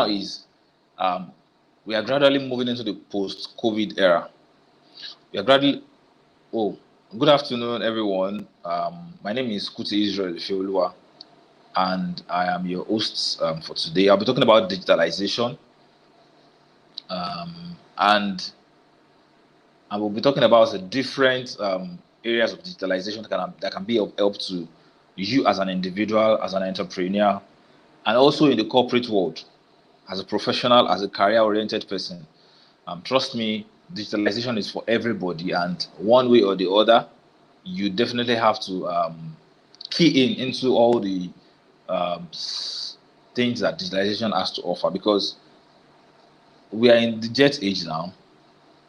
is we are gradually moving into the post-COVID era. We are gradually. Oh, good afternoon, everyone. My name is Kuti Israel Feolua, and I am your host for today. I'll be talking about digitalization, and I will be talking about the different areas of digitalization that can be of help to you as an individual, as an entrepreneur, and also in the corporate world, as a professional, as a career-oriented person. Trust me, digitalization is for everybody, and one way or the other, you definitely have to key into all the things that digitalization has to offer, because we are in the jet age now.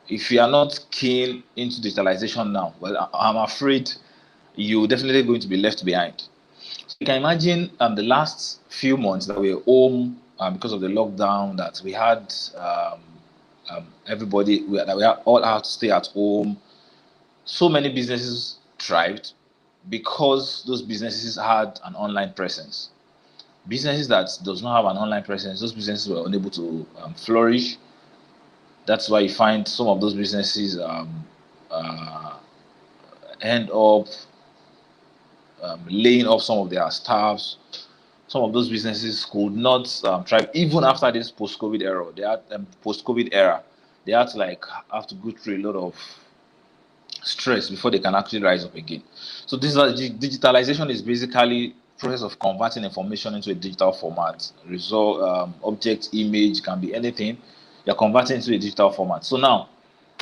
If you are not keen into digitalization now, well, I'm afraid you're definitely going to be left behind. So you can imagine the last few months that we were home because of the lockdown, that we had that we all had to stay at home. So many businesses thrived because those businesses had an online presence. Businesses that does not have an online presence, those businesses were unable to flourish. That's why you find some of those businesses end up laying off some of their staffs. Some of those businesses could not thrive even after this post-COVID era. They had post-COVID era. They had to have to go through a lot of stress before they can actually rise up again. So this digitalization is basically process of converting information into a digital format. Result, object, image, can be anything. You're converting into a digital format. So now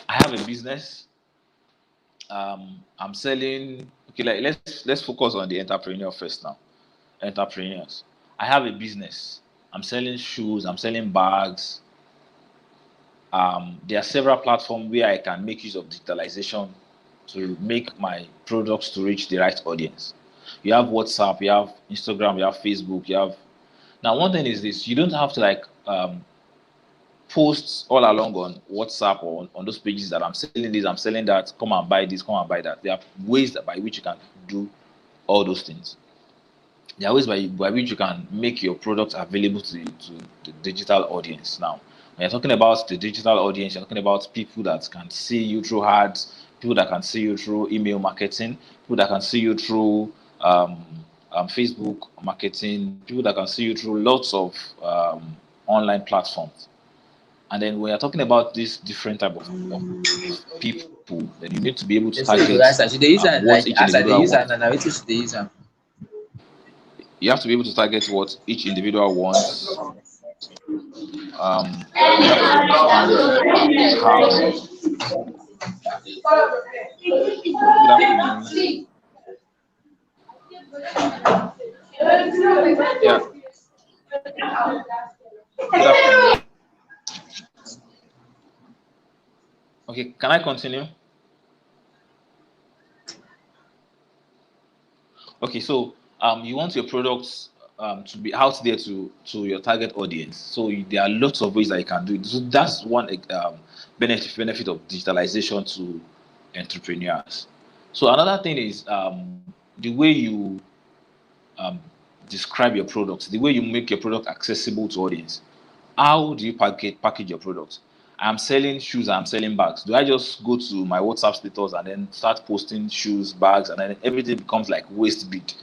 I have a business. I'm selling. Okay, let's focus on the entrepreneur first now. Entrepreneurs. I have a business. I'm selling shoes. I'm selling bags. There are several platforms where I can make use of digitalization to make my products to reach the right audience. You have WhatsApp, you have Instagram, you have Facebook, you have. Now, one thing is this: you don't have to post all along on WhatsApp or on those pages that I'm selling this, I'm selling that. Come and buy this, come and buy that. There are ways by which you can do all those things. There are ways by which you can make your product available to the digital audience. Now, when you're talking about the digital audience, you're talking about people that can see you through ads, people that can see you through email marketing, people that can see you through Facebook marketing, people that can see you through lots of online platforms. And then when you're talking about this different type of people, then you need to be able to target what each individual wants. You have to be able to target what each individual wants. You have to understand how. Good afternoon. Yeah. Good afternoon. Okay, can I continue? Okay, so you want your products to be out there to your target audience. So there are lots of ways that you can do it. So that's one benefit of digitalization to entrepreneurs. So another thing is the way you describe your products, the way you make your product accessible to audience. How do you package your products? I'm selling shoes, I'm selling bags. Do I just go to my WhatsApp status and then start posting shoes, bags, and then everything becomes like waste bid?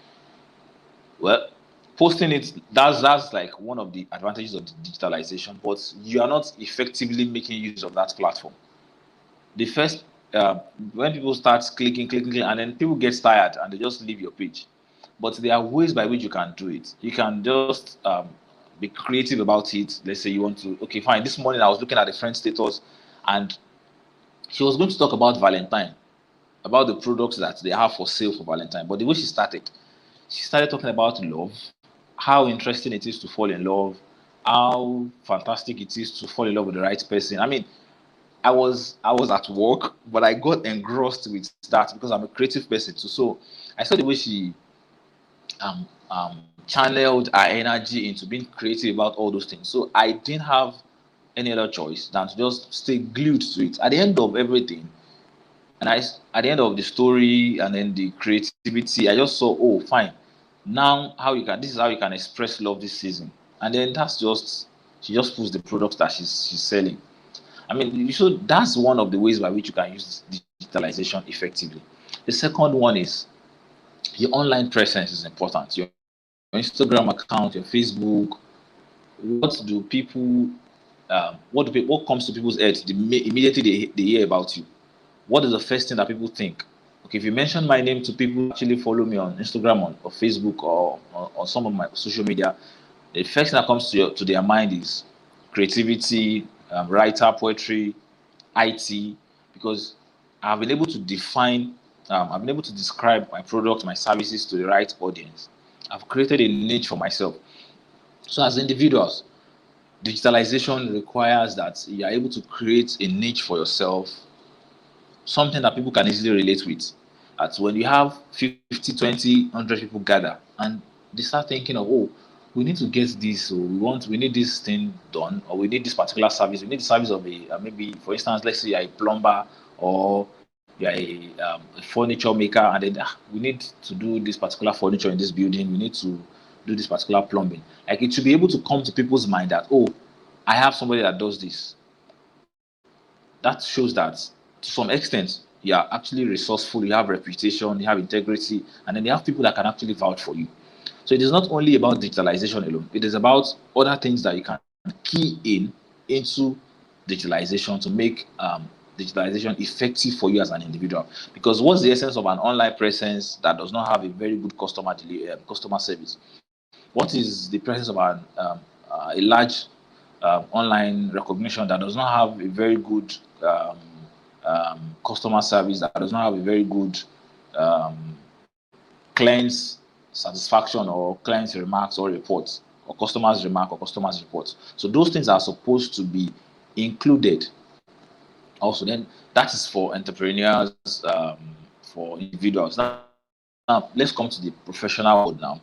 Well, posting it, that's like one of the advantages of the digitalization, but you are not effectively making use of that platform. The first, when people start clicking, and then people get tired and they just leave your page. But there are ways by which you can do it. You can just be creative about it. Let's say you want to, okay, fine. This morning I was looking at a friend's status and she was going to talk about Valentine, about the products that they have for sale for Valentine. But the way she started talking about love, how interesting it is to fall in love, how fantastic it is to fall in love with the right person. I mean, I was at work, but I got engrossed with that because I'm a creative person too. So I saw the way she channeled her energy into being creative about all those things. So I didn't have any other choice than to just stay glued to it. At the end of everything, at the end of the story and then the creativity, I just saw, fine. Now this is how you can express love this season. And then that's just She just puts the products that she's selling. I mean, so that's one of the ways by which you can use digitalization effectively. The second one is your online presence is important. Your Instagram account, your Facebook. What comes to people's heads immediately they hear about you? What is the first thing that people think? Okay, if you mention my name to people who actually follow me on Instagram or Facebook or on some of my social media, the first thing that comes to their mind is creativity, writer, poetry, IT, because I've been able to I've been able to describe my product, my services to the right audience. I've created a niche for myself. So as individuals, digitalization requires that you are able to create a niche for yourself, something that people can easily relate with. At when you have 50, 20, 100 people gather and they start thinking of, oh, we need to get this, or we need this thing done, or we need this particular service. We need the service of maybe, for instance, let's say you're a plumber or you're a furniture maker, and then we need to do this particular furniture in this building. We need to do this particular plumbing. Like, it should be able to come to people's mind that, oh, I have somebody that does this. That shows that to some extent you are actually resourceful, you have reputation, you have integrity, and then you have people that can actually vouch for you. So it is not only about digitalization alone, it is about other things that you can key into digitalization to make digitalization effective for you as an individual. Because what's the essence of an online presence that does not have a very good customer service? What is the presence of a large online recognition that does not have a very good customer service, that does not have a very good client's satisfaction or client's remarks or reports, or customers remark or customers reports? So those things are supposed to be included. Also, then that is for entrepreneurs, for individuals. Now let's come to the professional world now.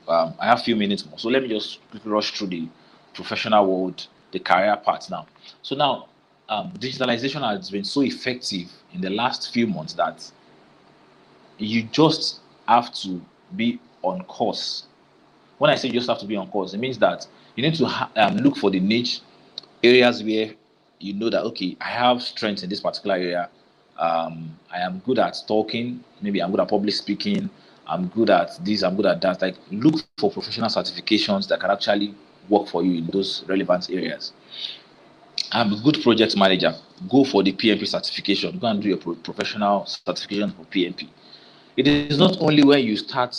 I have a few minutes more, so let me just quickly rush through the professional world, the career part now. So now, digitalization has been so effective in the last few months that you just have to be on course. When I say you just have to be on course, it means that you need to look for the niche areas where you know that, okay, I have strength in this particular area. I am good at talking. Maybe I'm good at public speaking. I'm good at this. I'm good at that. Like, look for professional certifications that can actually work for you in those relevant areas. I'm a good project manager. Go for the PMP certification. Go and do your professional certification for PMP. It is not only when you start,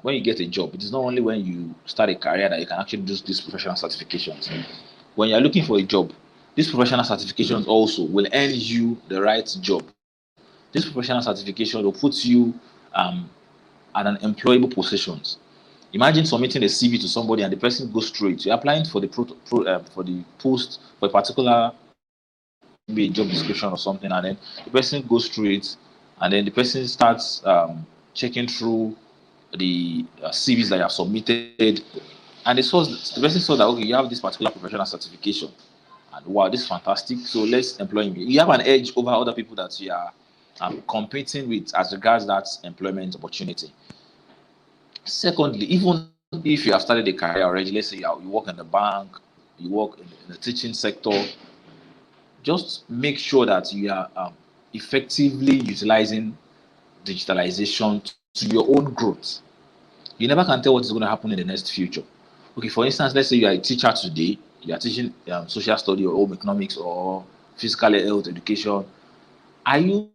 when you get a job. It is not only when you start a career that you can actually do these professional certifications. When you're looking for a job, these professional certifications also will earn you the right job. This professional certification will put you at an employable positions. Imagine submitting a CV to somebody and the person goes through it. You're applying for the post for a particular, maybe a job description or something, and then the person goes through it, and then the person starts checking through the CVs that you have submitted, and the person saw that, okay, you have this particular professional certification, and wow, this is fantastic. So let's employ me. You have an edge over other people that you are competing with as regards that employment opportunity. Secondly, even if you have started a career already, let's say you work in the bank, you work in the teaching sector, just make sure that you are effectively utilizing digitalization to your own growth. You never can tell what is going to happen in the next future. Okay, for instance, let's say you are a teacher today, you are teaching social study or home economics or physical health education. Are you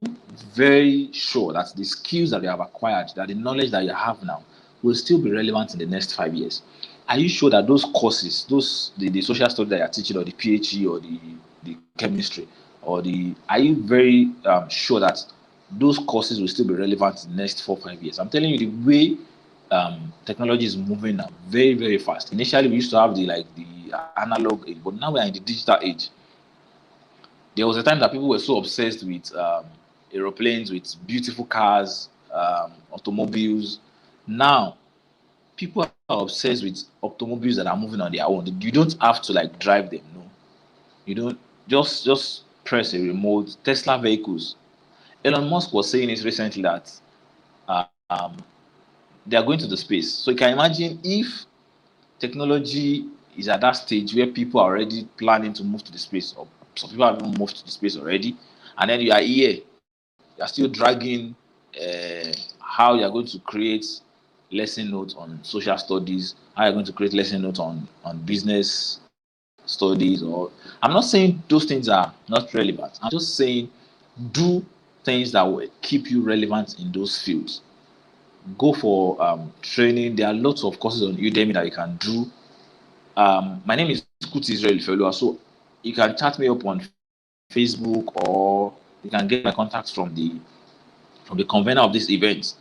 very sure that the skills that you have acquired, that the knowledge that you have now, will still be relevant in the next 5 years? Are you sure that those courses, the social study that you're teaching, or the PhD, or the chemistry, are you very sure that those courses will still be relevant in the next 4-5 years? I'm telling you, the way technology is moving now very, very fast. Initially, we used to have the analog age, but now we're in the digital age. There was a time that people were so obsessed with aeroplanes, with beautiful cars, automobiles. Now, people are obsessed with automobiles that are moving on their own. You don't have to drive them. No, you don't. Just press a remote. Tesla vehicles. Elon Musk was saying this recently that they are going to the space. So you can imagine if technology is at that stage where people are already planning to move to the space, or some people have even moved to the space already, and then you are here, you are still dragging how you are going to create lesson notes on social studies, how you're going to create lesson notes on business studies. Or I'm not saying those things are not relevant. I'm just saying do things that will keep you relevant in those fields. Go for training. There are lots of courses on Udemy that you can do. My name is Kuti Israel Felua, so you can chat me up on Facebook, or you can get my contacts from the convener of this event,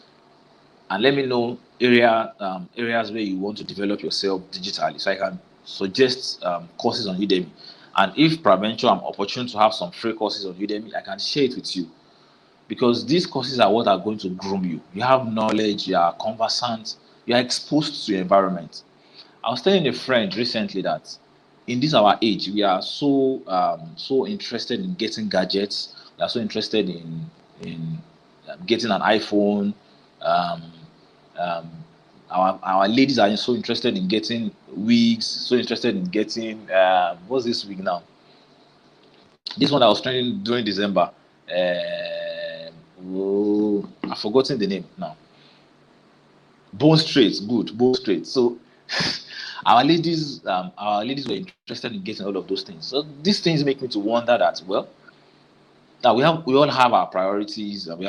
and let me know areas where you want to develop yourself digitally, so I can suggest courses on Udemy. And if peradventure I'm opportune to have some free courses on Udemy, I can share it with you, because these courses are what are going to groom you. You have knowledge, you are conversant, you are exposed to your environment. I was telling a friend recently that in this our age, we are so interested in getting gadgets. We are so interested in getting an iPhone. Um, um, our ladies are so interested in getting wigs. So interested in getting what's this wig now? This one I was training during December. I've forgotten the name now. Bone straight, good, bone straight. So our ladies were interested in getting all of those things. So these things make me to wonder that, well, that we all have our priorities, and we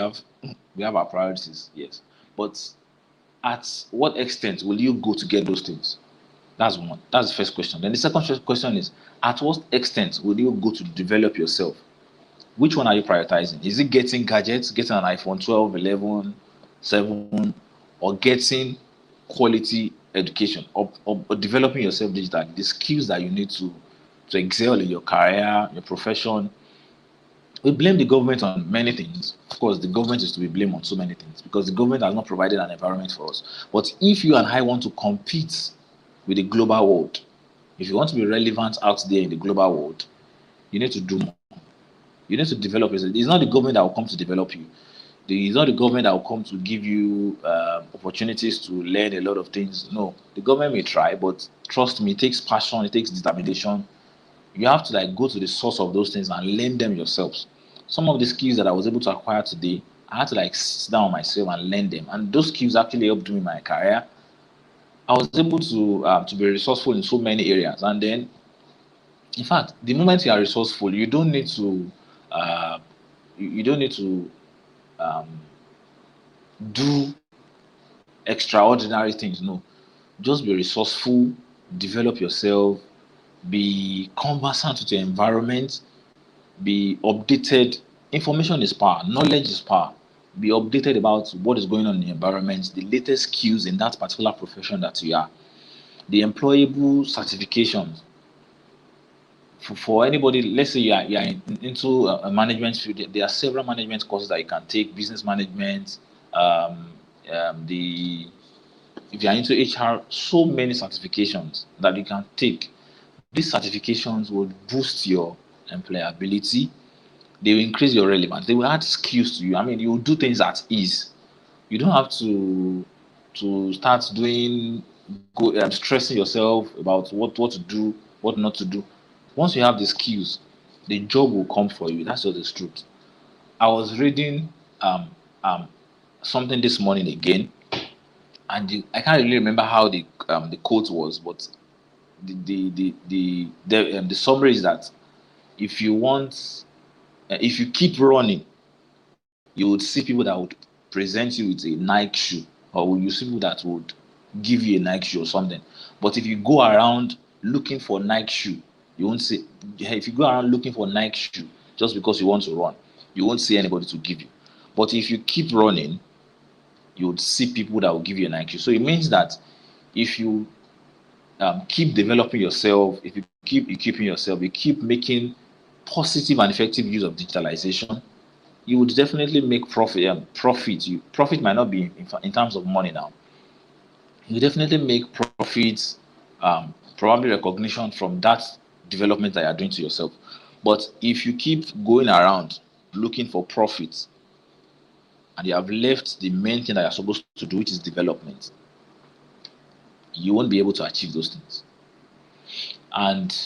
have our priorities, yes. But at what extent will you go to get those things? That's one. That's the first question. Then the second question is, at what extent will you go to develop yourself? Which one are you prioritizing? Is it getting gadgets, getting an iPhone 12, 11, 7, or getting quality education, or developing yourself digitally, the skills that you need to excel in your career, your profession? We blame the government on many things. Of course, the government is to be blamed on so many things, because the government has not provided an environment for us. But if you and I want to compete with the global world, if you want to be relevant out there in the global world, you need to do more. You need to develop yourself. It's not the government that will come to develop you. It's not the government that will come to give you opportunities to learn a lot of things. No, the government may try, but trust me, it takes passion, it takes determination. You have to go to the source of those things and learn them yourselves. Some of the skills that I was able to acquire today, I had to sit down myself and learn them, and those skills actually helped me in my career. I was able to be resourceful in so many areas, and then, in fact, the moment you are resourceful, you don't need to you don't need to um, do extraordinary things. No, just be resourceful, develop yourself, be conversant with your environment, be updated. Information is power, knowledge is power. Be updated about what is going on in the environment, the latest skills in that particular profession that you are, the employable certifications. For anybody, let's say you are into a management field, there are several management courses that you can take: business management, the if you are into HR, so many certifications that you can take. These certifications will boost your employability. They will increase your relevance. They will add skills to you. I mean, you will do things at ease. You don't have to start stressing yourself about what to do, what not to do. Once you have the skills, the job will come for you. That's just the truth. I was reading um, something this morning again, and I can't really remember how the quote was, but the summary is that if you keep running, you would see people that would present you with a Nike shoe, or you see people that would give you a Nike shoe or something. But if you go around looking for Nike shoe, you won't see. If you go around looking for Nike shoe just because you want to run, you won't see anybody to give you. But if you keep running, you would see people that will give you a Nike shoe. So it means that if you keep developing yourself, if you keep equipping yourself, you keep making positive and effective use of digitalization, you would definitely make profit. Profit might not be in terms of money now. You definitely make profits, probably recognition from that development that you are doing to yourself. But if you keep going around looking for profits, and you have left the main thing that you're supposed to do, which is development, you won't be able to achieve those things. And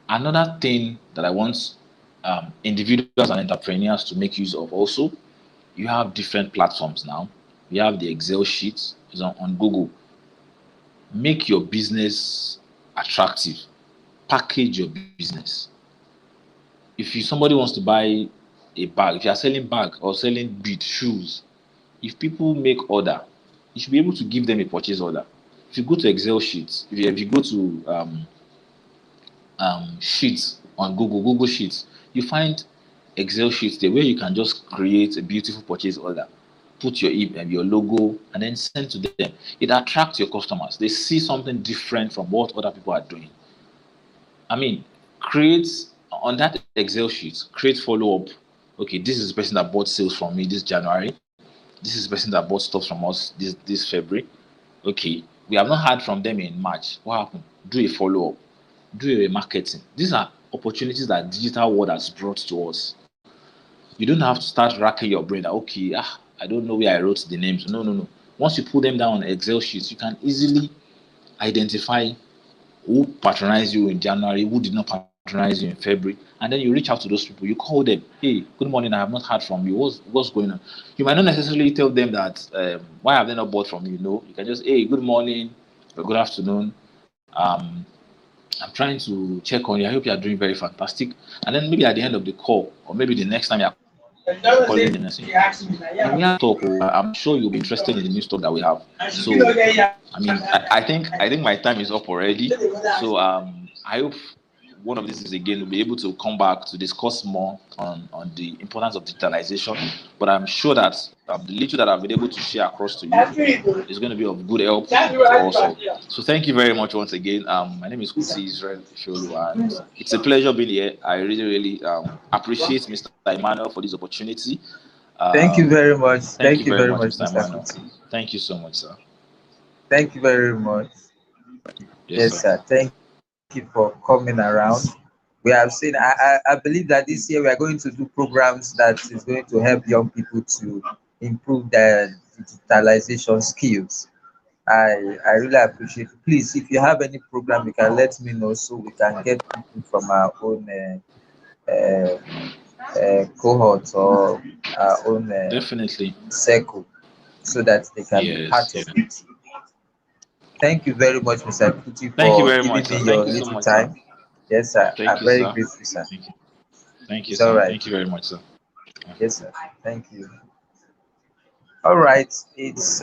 another thing that I want individuals and entrepreneurs to make use of also, you have different platforms now. You have the Excel sheets on Google. Make your business attractive. Package your business. If somebody wants to buy a bag, if you are selling bag or selling bead, shoes, if people make order, you should be able to give them a purchase order. If you go to Excel sheets, if you go to sheets on Google Sheets, you find Excel sheets there where you can just create a beautiful purchase order, put your logo, and then send to them. It attracts your customers. They see something different from what other people are doing. I mean, create on that Excel sheet, create follow-up. Okay, this is the person that bought sales from me this January. This is the person that bought stuff from us this February. Okay, we have not heard from them in March. What happened? Do a follow-up. Do a marketing. These are opportunities that digital world has brought to us. You don't have to start racking your brain that, okay, I don't know where I wrote the names. No. Once you put them down on Excel sheets, you can easily identify who patronized you in January, who did not patronize you in February, and then you reach out to those people. You call them, hey, good morning, I have not heard from you. What's going on? You might not necessarily tell them that why have they not bought from you? No, you can just, hey, good morning or good afternoon. I'm trying to check on you. I hope you are doing very fantastic. And then maybe at the end of the call, or maybe the next time you are calling the next thing, we have talk. I'm sure you'll be interested in the new stock that we have. So, I mean, I think my time is up already. So, I hope one of these again will be able to come back to discuss more on the importance of digitalization. But I'm sure that the little that I've been able to share across to you is going to be of good help for us all. So thank you very much once again. My name is Kuti Israel Sholu, and it's a pleasure being here. I really appreciate Mr. Emmanuel for this opportunity. Thank you very much. Thank you very much, Mr. Mr. Emmanuel. Kuti. Thank you so much, sir. Thank you very much. Yes, sir. Thank you for coming around. We have seen, I believe that this year we are going to do programs that is going to help young people to improve their digitalization skills. I really appreciate it. Please, if you have any program, you can let me know so we can get people from our own cohort or our own Definitely. circle so that they can be part of it. Thank you very much, Mr. Kuti, Thank you for very giving much, sir. me Thank your you so little much, sir. time. Yes, sir. Thank I'm you, very sir. grateful, sir. Thank you. Thank you, It's all sir. right. Thank you very much, sir. Yes, sir. Thank you. All right. It's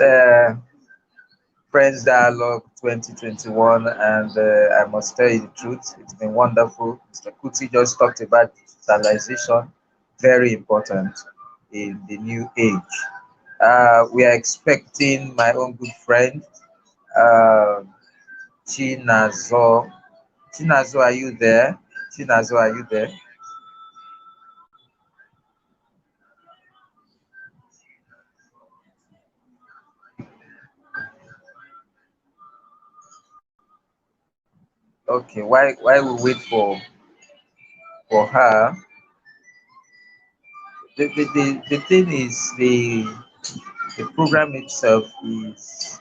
Friends Dialogue 2021, and I must tell you the truth. It's been wonderful. Mr. Kuti just talked about digitalization, very important in the new age. We are expecting my own good friend, uh, Chinazo. Chinazo, are you there? Chinazo, are you there? Okay, why we wait for her? The thing is the program itself is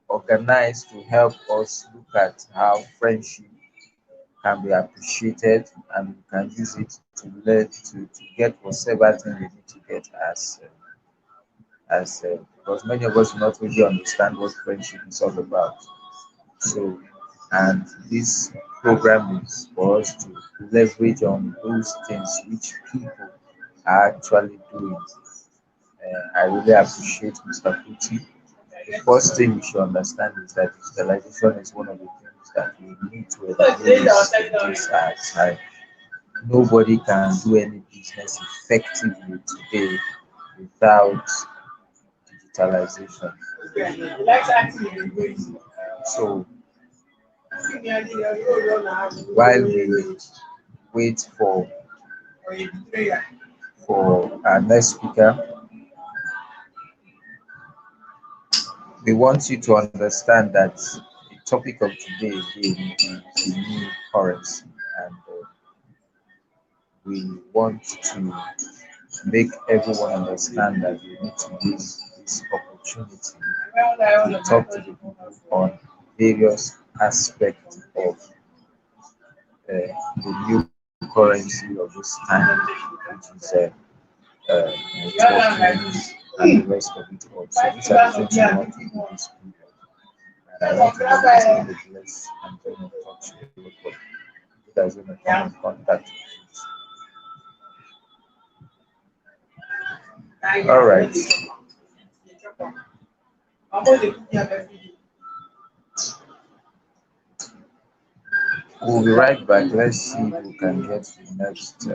organized to help us look at how friendship can be appreciated, and we can use it to learn to get whatever thing we need to get as because many of us do not really understand what friendship is all about. So, and this program is for us to leverage on those things which people are actually doing. I really appreciate Mr. Kuti. The first thing we should understand is that digitalization is one of the things that we need to embrace in this time. Nobody can do any business effectively today without digitalization. So while we wait for our next speaker, we want you to understand that the topic of today again is the new currency, and we want to make everyone understand that we need to use this opportunity to talk to the people on various aspects of the new currency of this time, which is networking and the rest of it all. So these are the things I want to do this period. And I want to do this in the place and then talk to you about it as in a common contact. All right. We'll be right back. Let's see if we can get the next.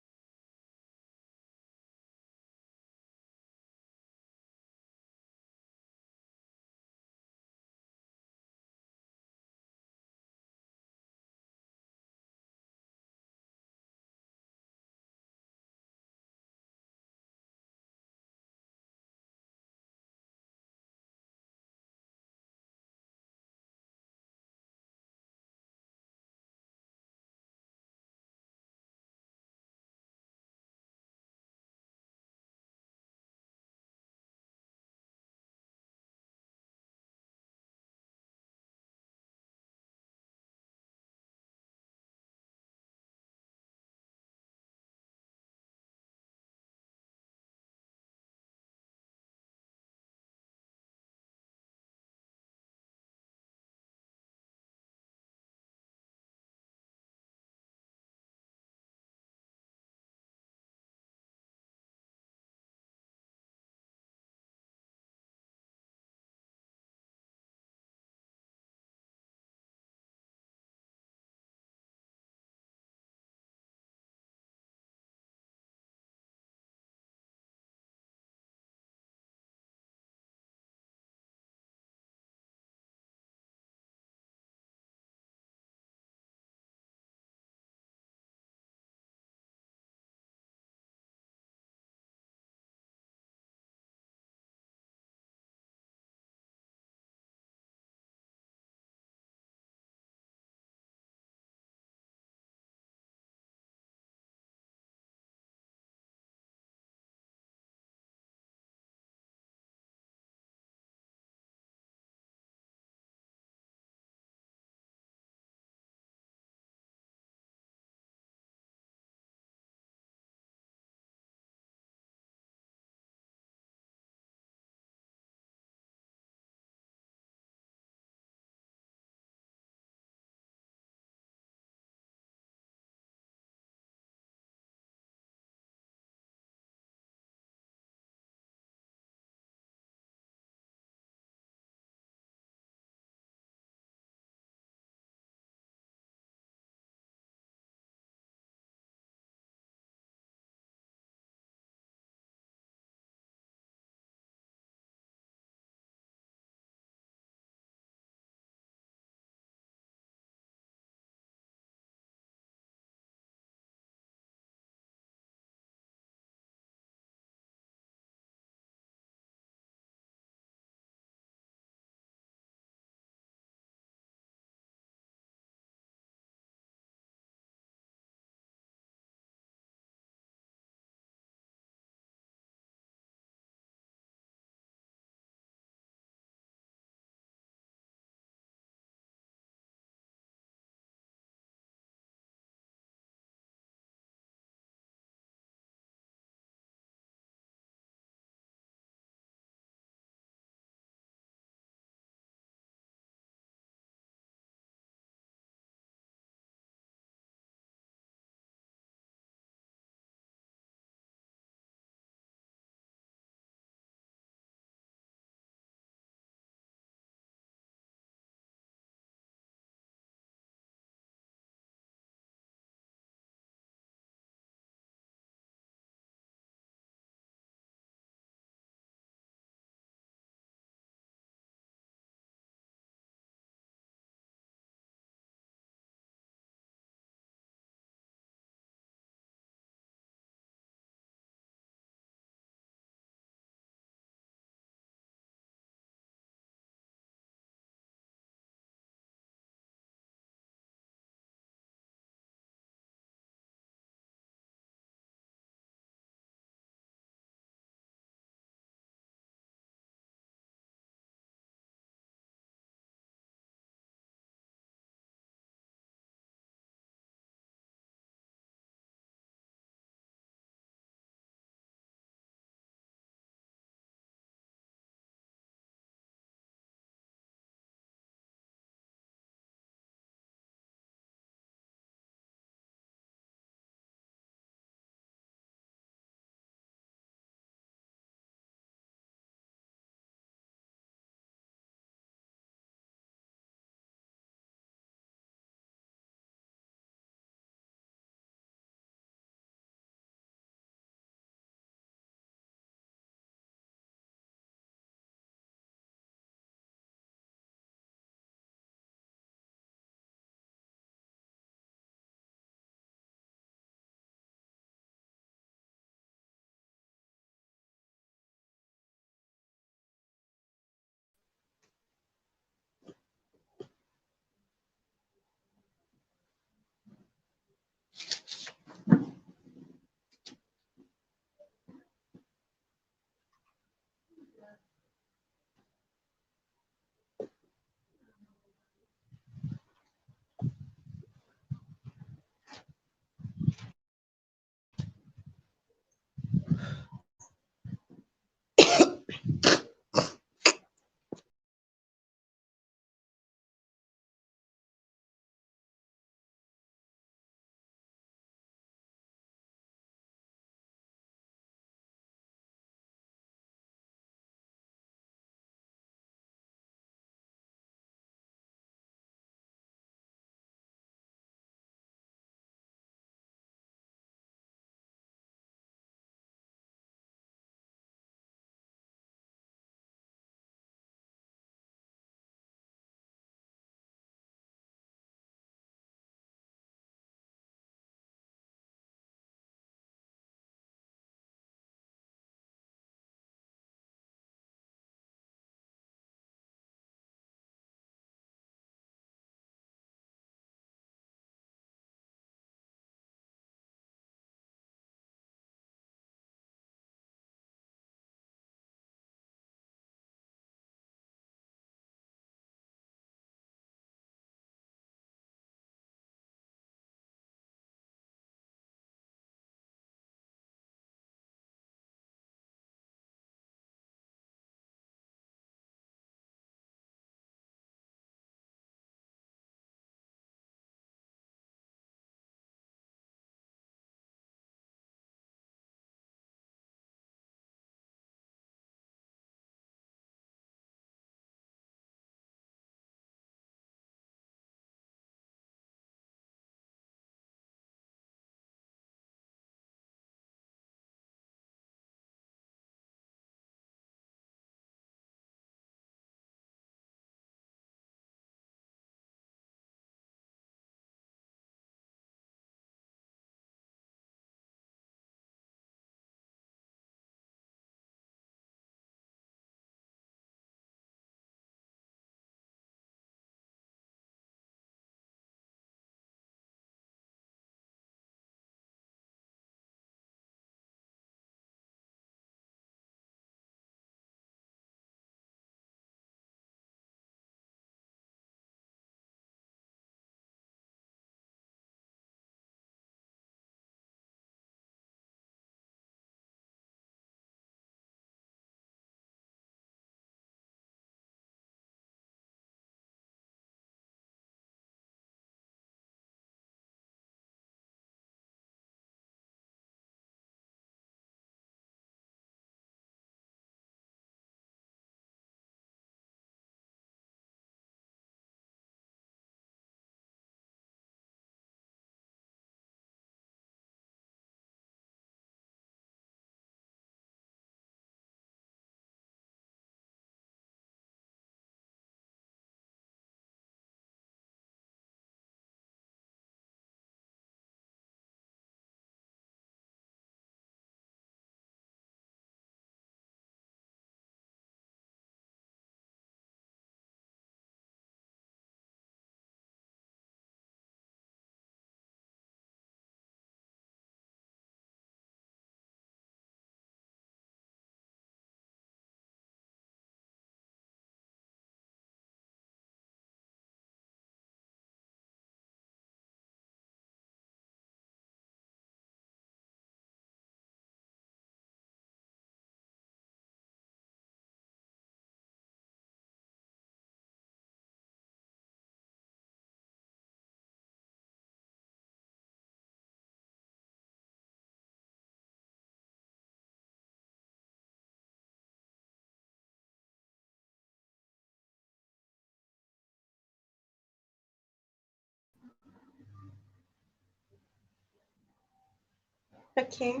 Okay.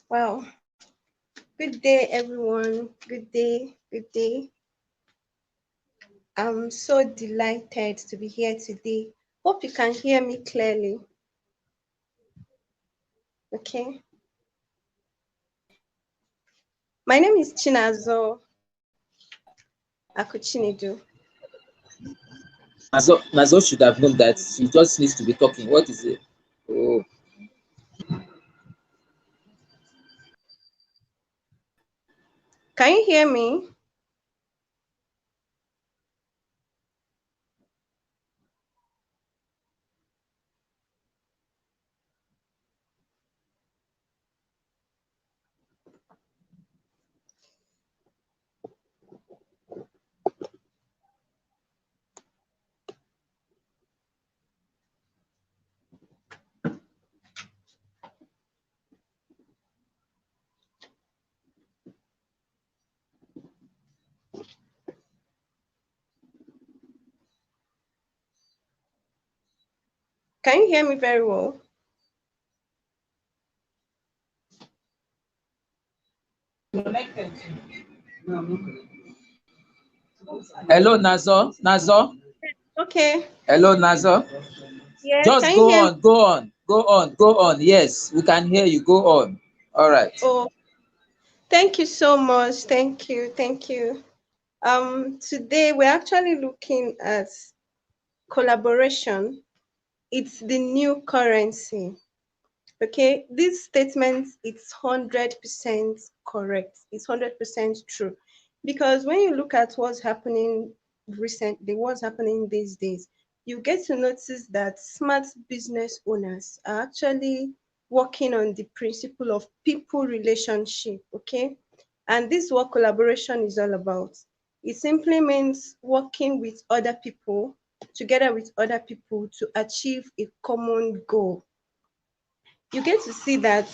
Wow. Good day, everyone. Good day. Good day. I'm so delighted to be here today. Hope you can hear me clearly. Okay. My name is Chinazo Akuchinedu. Nazo should have known that she just needs to be talking. What is it? Oh, Can you hear me? Can you hear me very well? hello, Nazo. Nazo. Okay. Hello, Nazo. Yes. Just Can you go hear me? on, go on, go on, go on. Yes, we can hear you. Go on. All right. Oh, thank you so much. Thank you. Thank you. Today we're actually looking at collaboration. It's the new currency. Okay, this statement it's 100% correct. It's 100% true. Because when you look at what's happening recently, what's happening these days, you get to notice that smart business owners are actually working on the principle of people relationship. Okay, and this is what collaboration is all about. It simply means working with other people, together with other people to achieve a common goal. You get to see that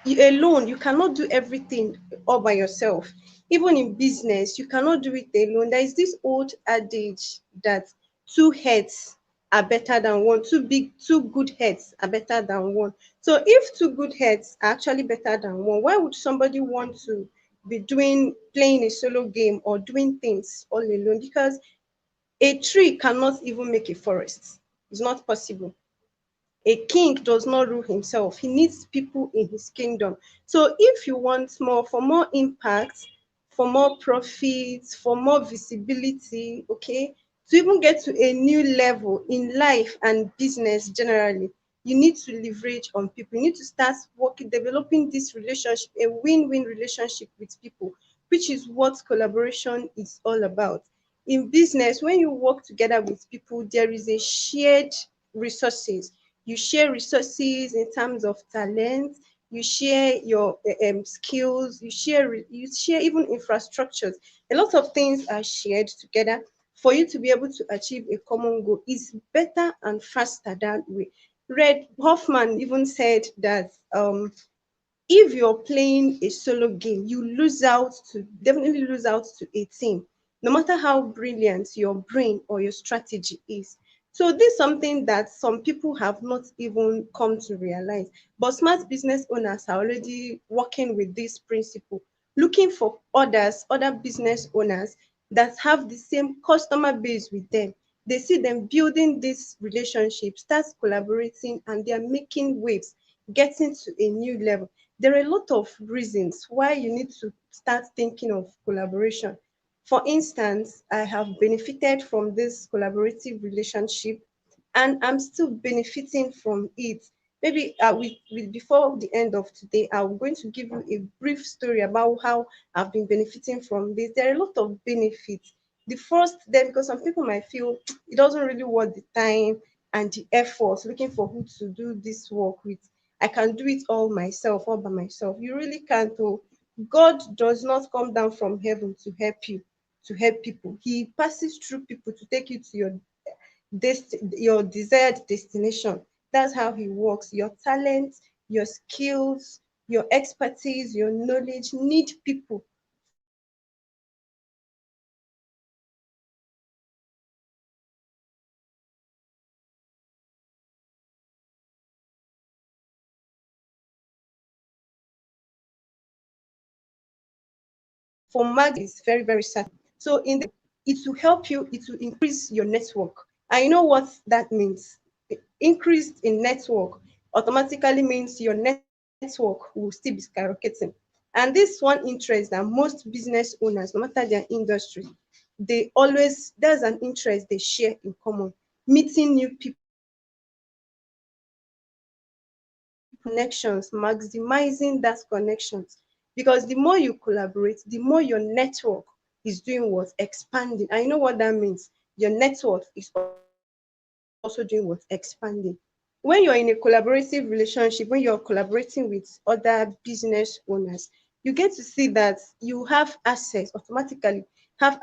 you alone you cannot do everything all by yourself. Even in business you cannot do it alone. There is this old adage that two heads are better than one, two good heads are better than one. So if two good heads are actually better than one, why would somebody want to be doing playing a solo game or doing things all alone? Because a tree cannot even make a forest. It's not possible. A king does not rule himself. He needs people in his kingdom. So if you want more, for more impact, for more profits, for more visibility, okay, to even get to a new level in life and business generally, you need to leverage on people. You need to start working, developing this relationship, a win-win relationship with people, which is what collaboration is all about. In business, when you work together with people, there is a shared resources. You share resources in terms of talent, you share your skills, you share even infrastructures. A lot of things are shared together for you to be able to achieve a common goal. Is better and faster that way. Red Hoffman even said that if you're playing a solo game, you lose out to definitely lose out to a team, no matter how brilliant your brain or your strategy is. So this is something that some people have not even come to realize. But smart business owners are already working with this principle, looking for other business owners that have the same customer base with them. They see them building this relationship, start collaborating, and they are making waves, getting to a new level. There are a lot of reasons why you need to start thinking of collaboration. For instance, I have benefited from this collaborative relationship and I'm still benefiting from it. Maybe before the end of today, I'm going to give you a brief story about how I've been benefiting from this. There are a lot of benefits. The first, then, because some people might feel it doesn't really worth the time and the effort looking for who to do this work with. I can do it all myself, all by myself. You really can't. Oh, God does not come down from heaven to help you, to help people. He passes through people to take you to your desired destination. That's how he works. Your talent, your skills, your expertise, your knowledge need people for you to be able to achieve it. So if you want to achieve it, you need people. for marketing is very, very certain. So in the, it will help you, it will increase your network. And you know what that means? Increased in network automatically means your network will still be skyrocketing. And this one interest that most business owners, no matter their industry, they always, there's an interest they share in common. Meeting new people, connections, maximizing that connections. Because the more you collaborate, the more your network is doing what? Expanding. And you know what that means? Your network is also doing what? Expanding. When you're in a collaborative relationship, when you're collaborating with other business owners, you get to see that you have access automatically, have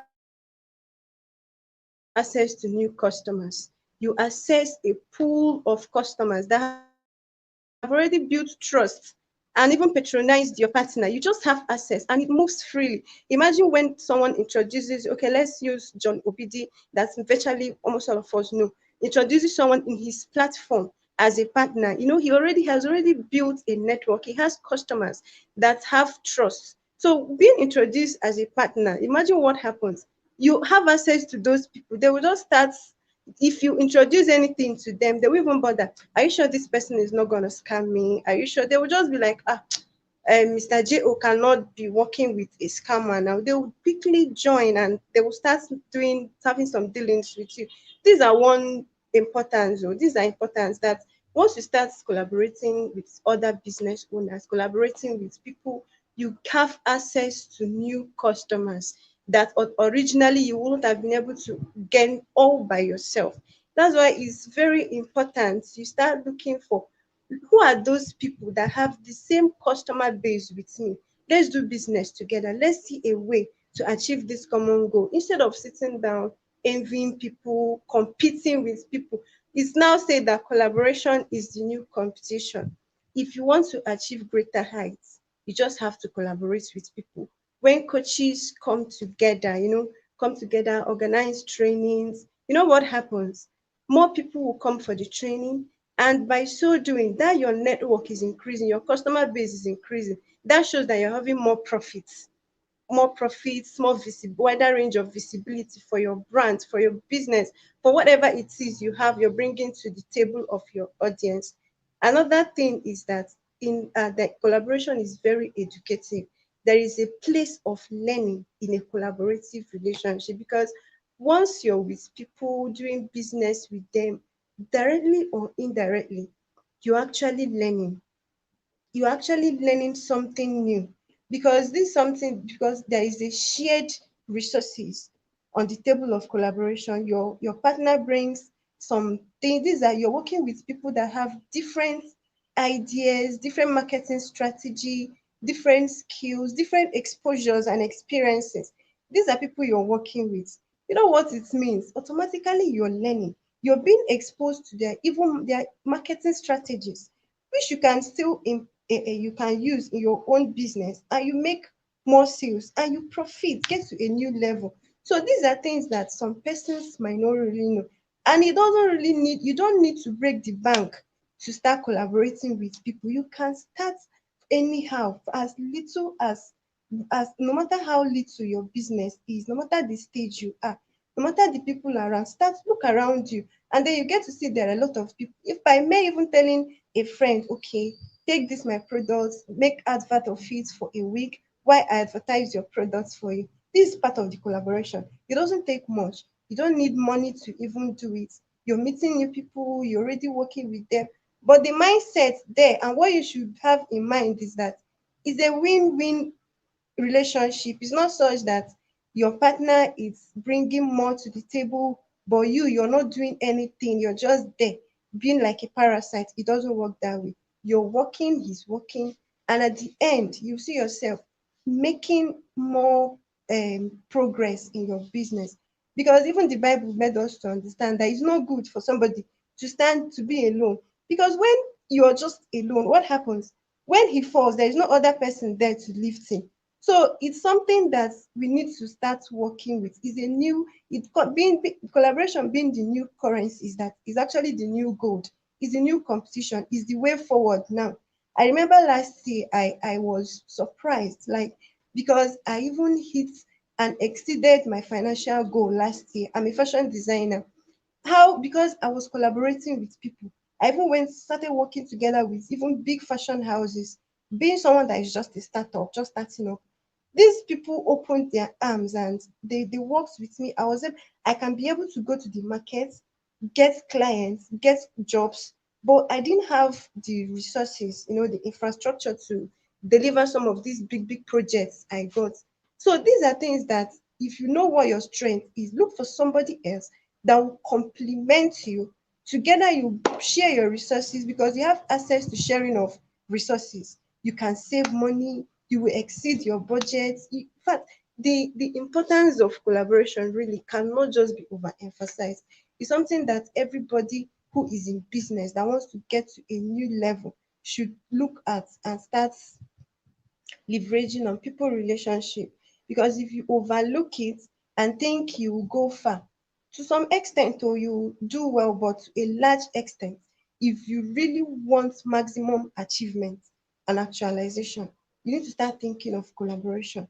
access to new customers. You access a pool of customers that have already built trust, and even patronize your partner. You just have access and it moves freely. Imagine when someone introduces, okay, let's use John Obidi, that virtually almost all of us know. Introduces someone in his platform as a partner. He already has already built a network. He has customers that have trust. So being introduced as a partner, imagine what happens. You have access to those people. They will just start, if you introduce anything to them, they will even bother. Are you sure this person is not going to scam me? Are you sure? They will just be like, Mr. J.O. cannot be working with a scammer now. They will quickly join and they will start having some dealings with you. These are one importance, or these are importance that once you start collaborating with other business owners, collaborating with people, you have access to new customers that originally you wouldn't have been able to gain all by yourself. That's why it's very important you start looking for who are those people that have the same customer base with me. Let's do business together. Let's see a way to achieve this common goal instead of sitting down, envying people, competing with people. It's now said that collaboration is the new competition. If you want to achieve greater heights, you just have to collaborate with people. When coaches come together, organize trainings, you know what happens? More people will come for the training, and by so doing, that your network is increasing, your customer base is increasing. That shows that you're having more visible, wider range of visibility for your brand, for your business, for whatever it is you have, you're bringing to the table of your audience. Another thing is that that collaboration is very educative. There is a place of learning in a collaborative relationship because once you're with people doing business with them, directly or indirectly, you're actually learning you're actually learning something new because there is a shared resources on the table of collaboration. Your partner brings some things. These are You're working with people that have different ideas, different marketing strategy, different skills, different exposures and experiences. These are people you're working with. You know what it means? Automatically you're learning. You're being exposed to their marketing strategies, which you can use in your own business, and you make more sales and you profit, get to a new level. So these are things that some persons might not really know. And you don't need to break the bank to start collaborating with people. You can start anyhow, as little as no matter how little your business is, no matter the stage you are, no matter the people around, start look around you, and then you get to see there are a lot of people. If by may even telling a friend, okay, take this my products, make advert of it for a week while I advertise your products for you. This is part of the collaboration. It doesn't take much. You don't need money to even do it. You're meeting new people, you're already working with them. But the mindset there and what you should have in mind is that it's a win-win relationship. Is not such that your partner is bringing more to the table, but you're not doing anything. You're just there being like a parasite. It doesn't work that way. You're working, he's working, and at the end, you see yourself making more progress in your business. Because even the Bible made us to understand that it's not good for somebody to be alone. Because when you're just alone, what happens? When he falls, there is no other person there to lift him. So it's something that we need to start working with. Is a new it co- being Collaboration being the new currency, is actually the new gold, is the new competition, is the way forward now. I remember last year I was surprised. Like because I even hit and exceeded my financial goal last year. I'm a fashion designer. How? Because I was collaborating with people. I even went started working together with even big fashion houses. Being someone that is just a startup, just starting up, these people opened their arms and they worked with me. I can be able to go to the market, get clients, get jobs, but I didn't have the resources, the infrastructure to deliver some of these big projects I got. So these are things that, if you know what your strength is, look for somebody else that will complement you. Together you share your resources, because you have access to sharing of resources. You can save money, you will exceed your budget. In fact, the importance of collaboration really cannot just be overemphasized. It's something that everybody who is in business that wants to get to a new level should look at and start leveraging on people relationship. Because if you overlook it and think you will go far, to some extent, or you do well, but to a large extent, if you really want maximum achievement and actualization, you need to start thinking of collaboration.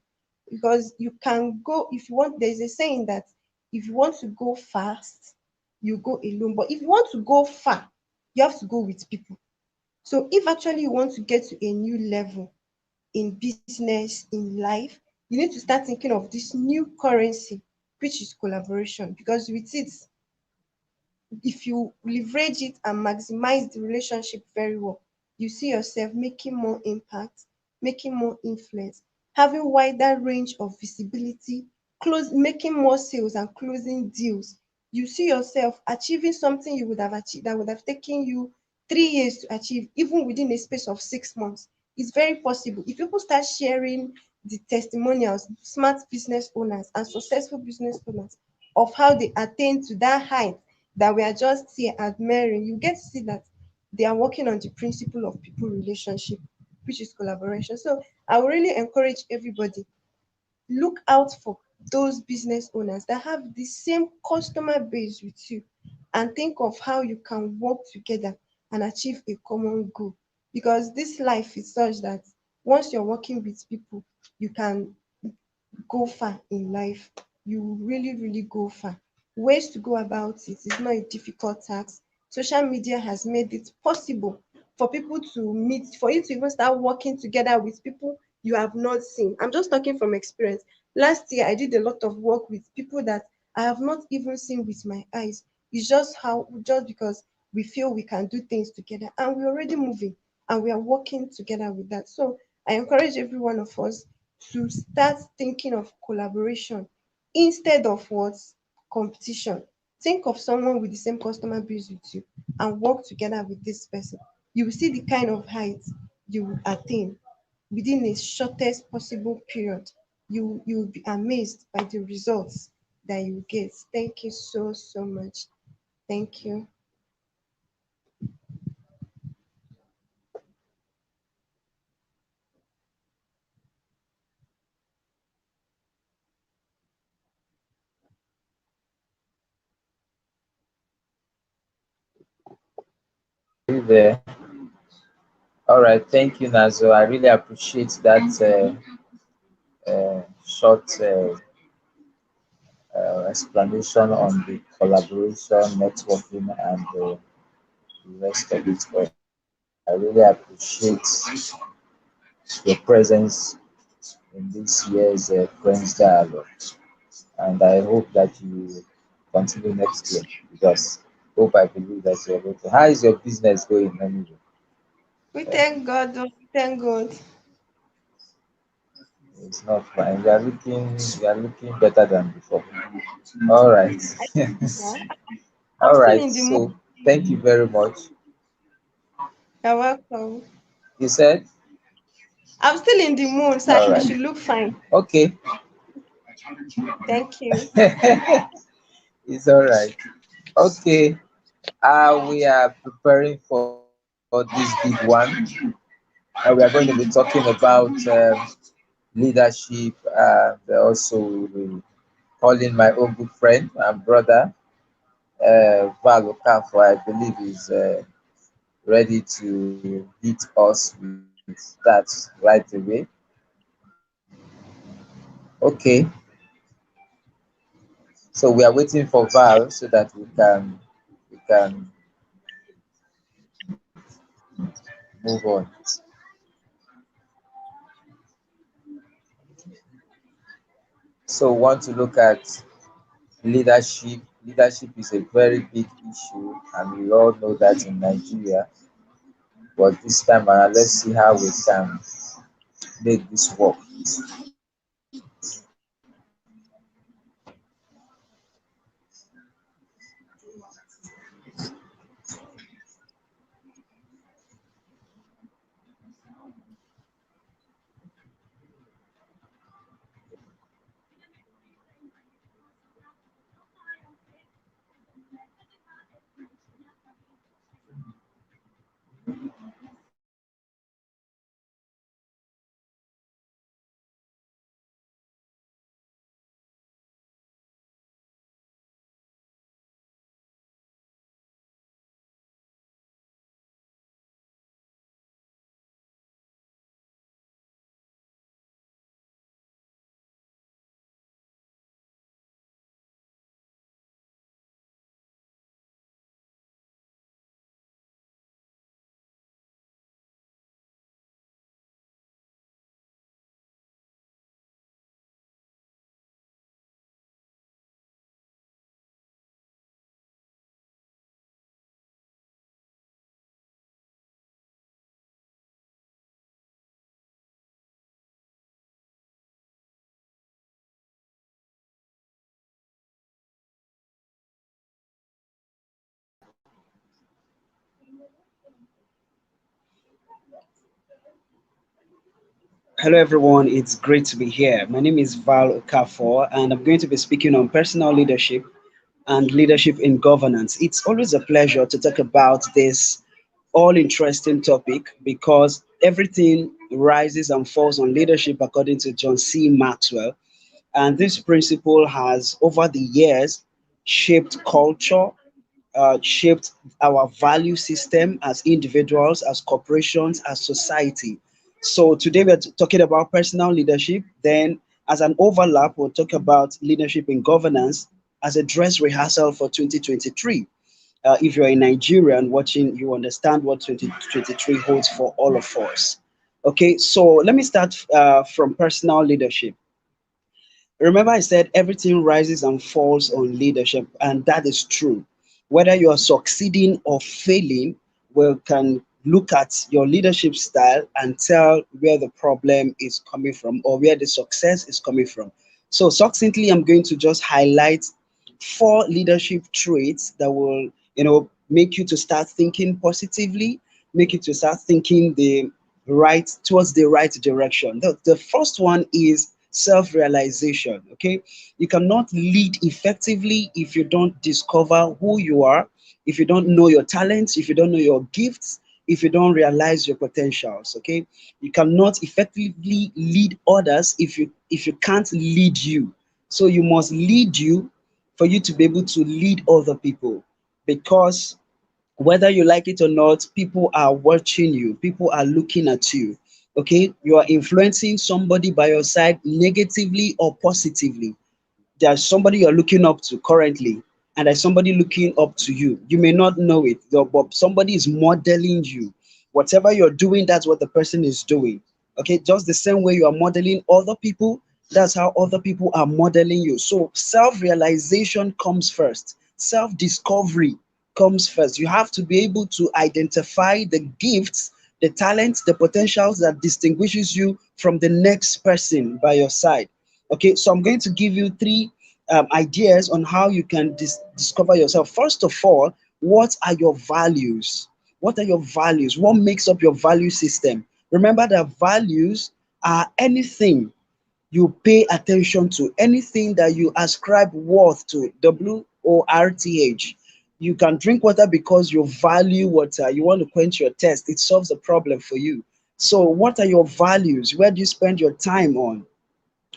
Because you can go, if you want, there's a saying that if you want to go fast, you go alone, but if you want to go far, you have to go with people. So if actually you want to get to a new level in business, in life, you need to start thinking of this new currency, which is collaboration. Because with it, if you leverage it and maximize the relationship very well, you see yourself making more impact, making more influence, having wider range of visibility, making more sales and closing deals. You see yourself achieving something you would have achieved that would have taken you 3 years to achieve, even within a space of 6 months. It's very possible. If people start sharing the testimonials, smart business owners and successful business owners, of how they attain to that height that we are just here admiring, you get to see that they are working on the principle of people relationship, which is collaboration. So I would really encourage everybody, look out for those business owners that have the same customer base with you, and think of how you can work together and achieve a common goal. Because this life is such that once you're working with people, you can go far in life. You really go far. Ways to go about it is not a difficult task. Social media has made it possible for people to meet, for you to even start working together with people you have not seen. I'm just talking from experience. Last year, I did a lot of work with people that I have not even seen with my eyes. It's just because we feel we can do things together, and we're already moving and we are working together with that. So I encourage every one of us to start thinking of collaboration instead of what? Competition. Think of someone with the same customer base with you and work together with this person. You will see the kind of height you will attain within a shortest possible period. You will be amazed by the results that you get. Thank you so much. Thank you. Are you there? All right, thank you, Nazo. I really appreciate that short explanation on the collaboration, networking, and the rest of it. But I really appreciate your presence in this year's Friends Dialogue, and I hope that you continue next year because hope I believe that you're going to. How is your business going anyway? We thank God. Oh, we thank God. It's not fine. You are looking better than before. All right. Yeah. I'm All still right. in the mood. So thank you very much. You're welcome. You said, I'm still in the mood, so all I right. should look fine. Okay. Thank you. It's all right. Okay. We are preparing for this big one. We are going to be talking about leadership, and also we will call in my own good friend and brother, Val Okafor. I believe is ready to hit us with that right away. Okay, so we are waiting for Val so that we can move on. So we want to look at leadership. Leadership is a very big issue, and we all know that in Nigeria. But this time around, let's see how we can make this work. Hello, everyone. It's great to be here. My name is Val Okafor, and I'm going to be speaking on personal leadership and leadership in governance. It's always a pleasure to talk about this all interesting topic because everything rises and falls on leadership, according to John C. Maxwell. And this principle has, over the years, shaped culture, shaped our value system as individuals, as corporations, as society. So today we're talking about personal leadership. Then, as an overlap, we'll talk about leadership in governance as a dress rehearsal for 2023. If you're a Nigerian watching, you understand what 2023 holds for all of us. Okay, so let me start from personal leadership. Remember, I said everything rises and falls on leadership, and that is true. Whether you are succeeding or failing, we can look at your leadership style and tell where the problem is coming from or where the success is coming from. So, succinctly, I'm going to just highlight four leadership traits that will, make you to start thinking positively, make you to start thinking the right towards the right direction. The first one is self-realization. Okay, you cannot lead effectively if you don't discover who you are, if you don't know your talents, if you don't know your gifts, if you don't realize your potentials. Okay, you cannot effectively lead others if you can't lead you. So you must lead you for you to be able to lead other people, because whether you like it or not, people are watching you, people are looking at you. Okay, you are influencing somebody by your side negatively or positively. There's somebody you're looking up to currently, and there's somebody looking up to you. You may not know it, though, but somebody is modeling you. Whatever you're doing, that's what the person is doing. Okay, just the same way you are modeling other people, that's how other people are modeling you. So self-realization comes first, self-discovery comes first. You have to be able to identify the gifts, the talents, the potentials that distinguishes you from the next person by your side. Okay, so I'm going to give you three ideas on how you can discover yourself. First of all, what are your values? What are your values? What makes up your value system? Remember that values are anything you pay attention to, anything that you ascribe worth to, WORTH. You can drink water because you value water. You want to quench your thirst. It solves the problem for you. So, what are your values? Where do you spend your time on?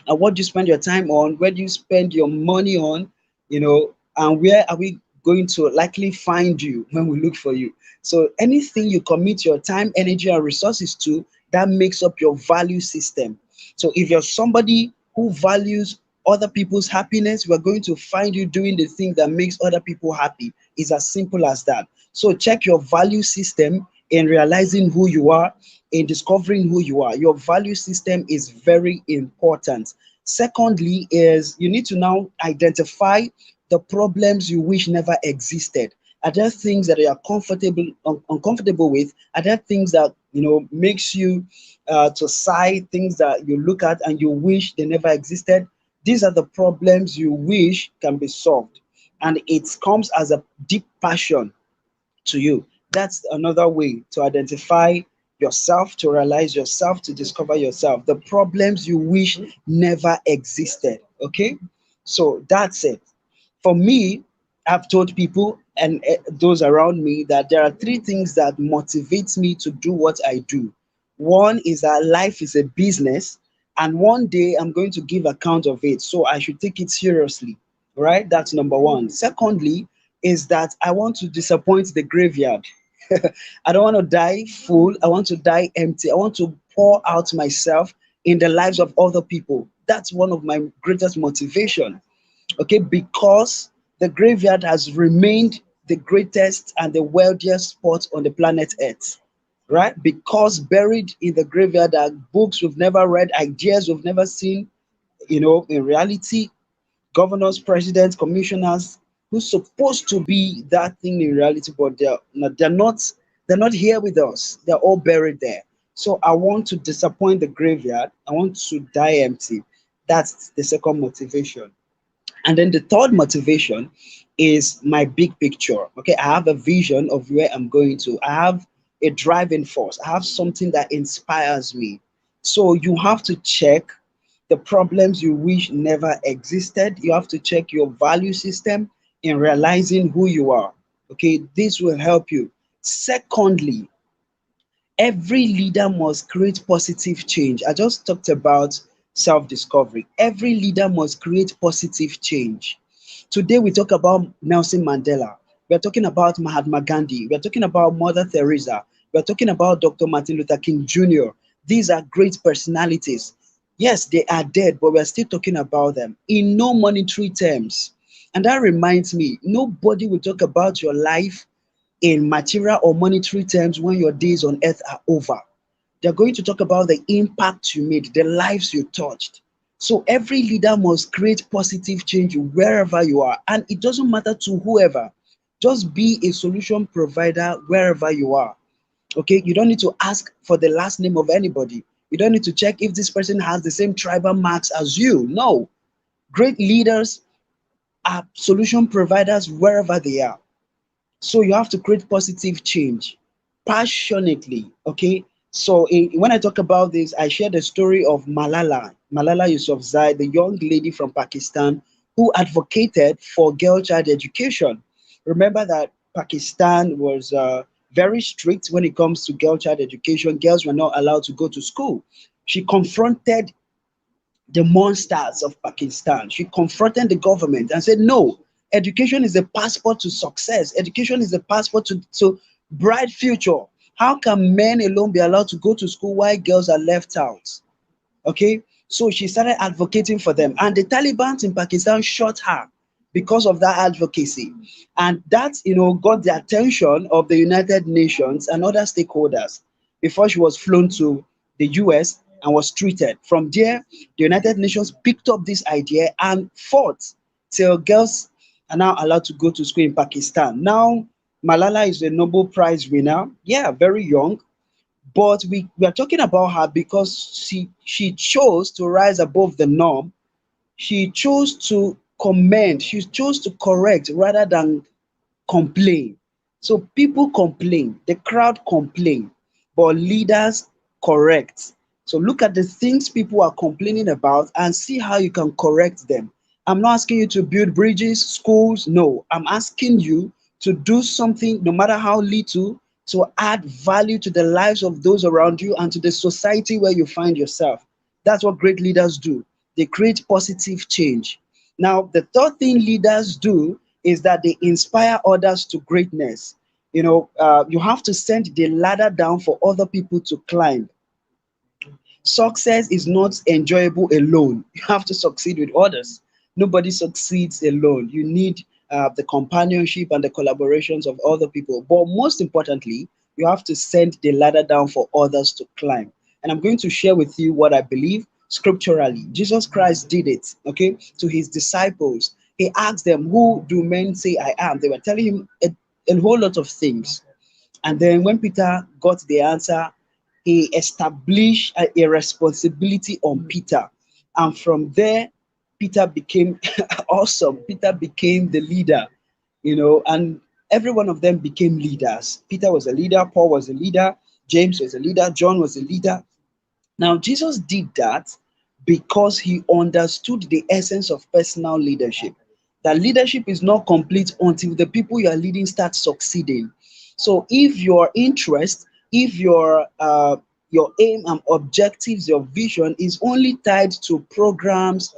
And what do you spend your time on? Where do you spend your money on? And where are we going to likely find you when we look for you? So anything you commit your time, energy, and resources to, that makes up your value system. So if you're somebody who values other people's happiness, we're going to find you doing the thing that makes other people happy. It's as simple as that. So check your value system in realizing who you are, in discovering who you are. Your value system is very important. Secondly, is you need to now identify the problems you wish never existed. Are there things that you are uncomfortable with? Are there things that makes you to sigh? Things that you look at and you wish they never existed? These are the problems you wish can be solved, and it comes as a deep passion to you. That's another way to identify yourself, to realize yourself, to discover yourself. The problems you wish never existed. Okay, so that's it. For me, I've told people and those around me that there are three things that motivates me to do what I do. One is that life is a business, and one day I'm going to give account of it, so I should take it seriously. Right? That's number one. Secondly, is that I want to disappoint the graveyard. I don't want to die full. I want to die empty. I want to pour out myself in the lives of other people. That's one of my greatest motivation. Okay, because the graveyard has remained the greatest and the wealthiest spot on the planet Earth, right? Because buried in the graveyard are books we've never read, ideas we've never seen, in reality, governors, presidents, commissioners who's supposed to be that thing in reality, but they're not here with us. They're all buried there. So I want to disappoint the graveyard. I want to die empty. That's the second motivation. And then the third motivation is my big picture. Okay, I have a vision of where I'm going to. I have a driving force. I have something that inspires me. So you have to check the problems you wish never existed. You have to check your value system in realizing who you are. Okay, this will help you. Secondly, every leader must create positive change. I just talked about self-discovery. Every leader must create positive change. Today we talk about Nelson Mandela. We're talking about Mahatma Gandhi. We're talking about Mother Teresa. We're talking about Dr. Martin Luther King Jr. These are great personalities. Yes, they are dead, but we're still talking about them in no monetary terms. And that reminds me, nobody will talk about your life in material or monetary terms when your days on earth are over. They're going to talk about the impact you made, the lives you touched. So every leader must create positive change wherever you are. And it doesn't matter to whoever. Just be a solution provider wherever you are. Okay, you don't need to ask for the last name of anybody. You don't need to check if this person has the same tribal marks as you. No. Great leaders are solution providers wherever they are. So you have to create positive change passionately. Okay. So when I talk about this, I share the story of Malala Yousafzai, the young lady from Pakistan who advocated for girl child education. Remember that Pakistan was very strict when it comes to girl child education. Girls were not allowed to go to school. She confronted the monsters of Pakistan. She confronted the government and said, no, education is a passport to success. Education is a passport to bright future. How can men alone be allowed to go to school while girls are left out? Okay, so she started advocating for them, and the Taliban in Pakistan shot her because of that advocacy, and that got the attention of the United Nations and other stakeholders before she was flown to the US and was treated. From there, the United Nations picked up this idea and fought till girls are now allowed to go to school in Pakistan. Now, Malala is a Nobel Prize winner. Yeah, very young. But we are talking about her because she chose to rise above the norm. She chose to commend. She chose to correct rather than complain. So people complain, the crowd complain, but leaders correct. So look at the things people are complaining about and see how you can correct them. I'm not asking you to build bridges, schools. No, I'm asking you to do something, no matter how little, to add value to the lives of those around you and to the society where you find yourself. That's what great leaders do. They create positive change. Now, the third thing leaders do is that they inspire others to greatness. You have to send the ladder down for other people to climb. Success is not enjoyable alone. You have to succeed with others. Nobody succeeds alone. You need the companionship and the collaborations of other people. But most importantly, you have to send the ladder down for others to climb. And I'm going to share with you what I believe scripturally. Jesus Christ did it, okay, to his disciples. He asked them, "Who do men say I am?" They were telling him a whole lot of things. And then when Peter got the answer, he established a responsibility on Peter. And from there, Peter became awesome. Peter became the leader, and every one of them became leaders. Peter was a leader, Paul was a leader, James was a leader, John was a leader. Now, Jesus did that because he understood the essence of personal leadership. That leadership is not complete until the people you are leading start succeeding. So, if your interest, if your aim and objectives, your vision is only tied to programs,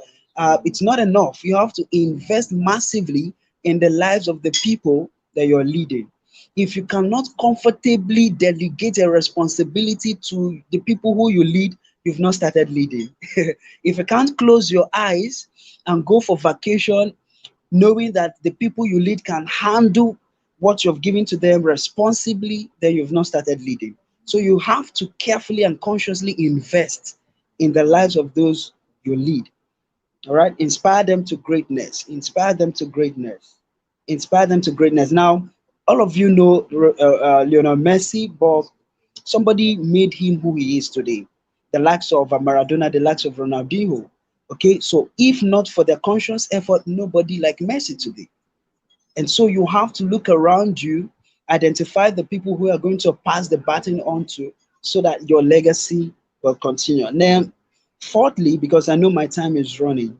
it's not enough. You have to invest massively in the lives of the people that you're leading. If you cannot comfortably delegate a responsibility to the people who you lead, you've not started leading. If you can't close your eyes and go for vacation, knowing that the people you lead can handle what you've given to them responsibly, then you've not started leading. So you have to carefully and consciously invest in the lives of those you lead. All right, inspire them to greatness. Inspire them to greatness. Inspire them to greatness. Now, all of you know Lionel Messi, but somebody made him who he is today. The likes of Maradona, the likes of Ronaldinho. Okay, so if not for their conscious effort, nobody like Messi today. And so you have to look around you, identify the people who are going to pass the baton on to, so that your legacy will continue. Now, fourthly, because I know my time is running,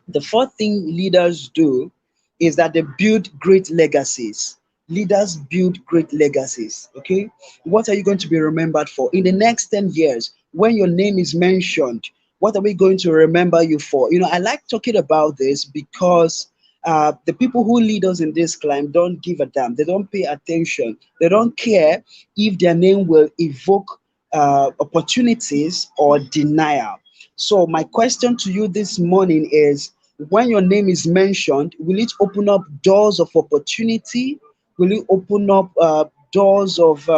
the fourth thing leaders do is that they build great legacies. Leaders build great legacies. Okay. What are you going to be remembered for? In the next 10 years, when your name is mentioned, what are we going to remember you for? I like talking about this because the people who lead us in this climb don't give a damn. They don't pay attention. They don't care if their name will evoke opportunities or denial. So, my question to you this morning is, when your name is mentioned, will it open up doors of opportunity? Will it open up doors of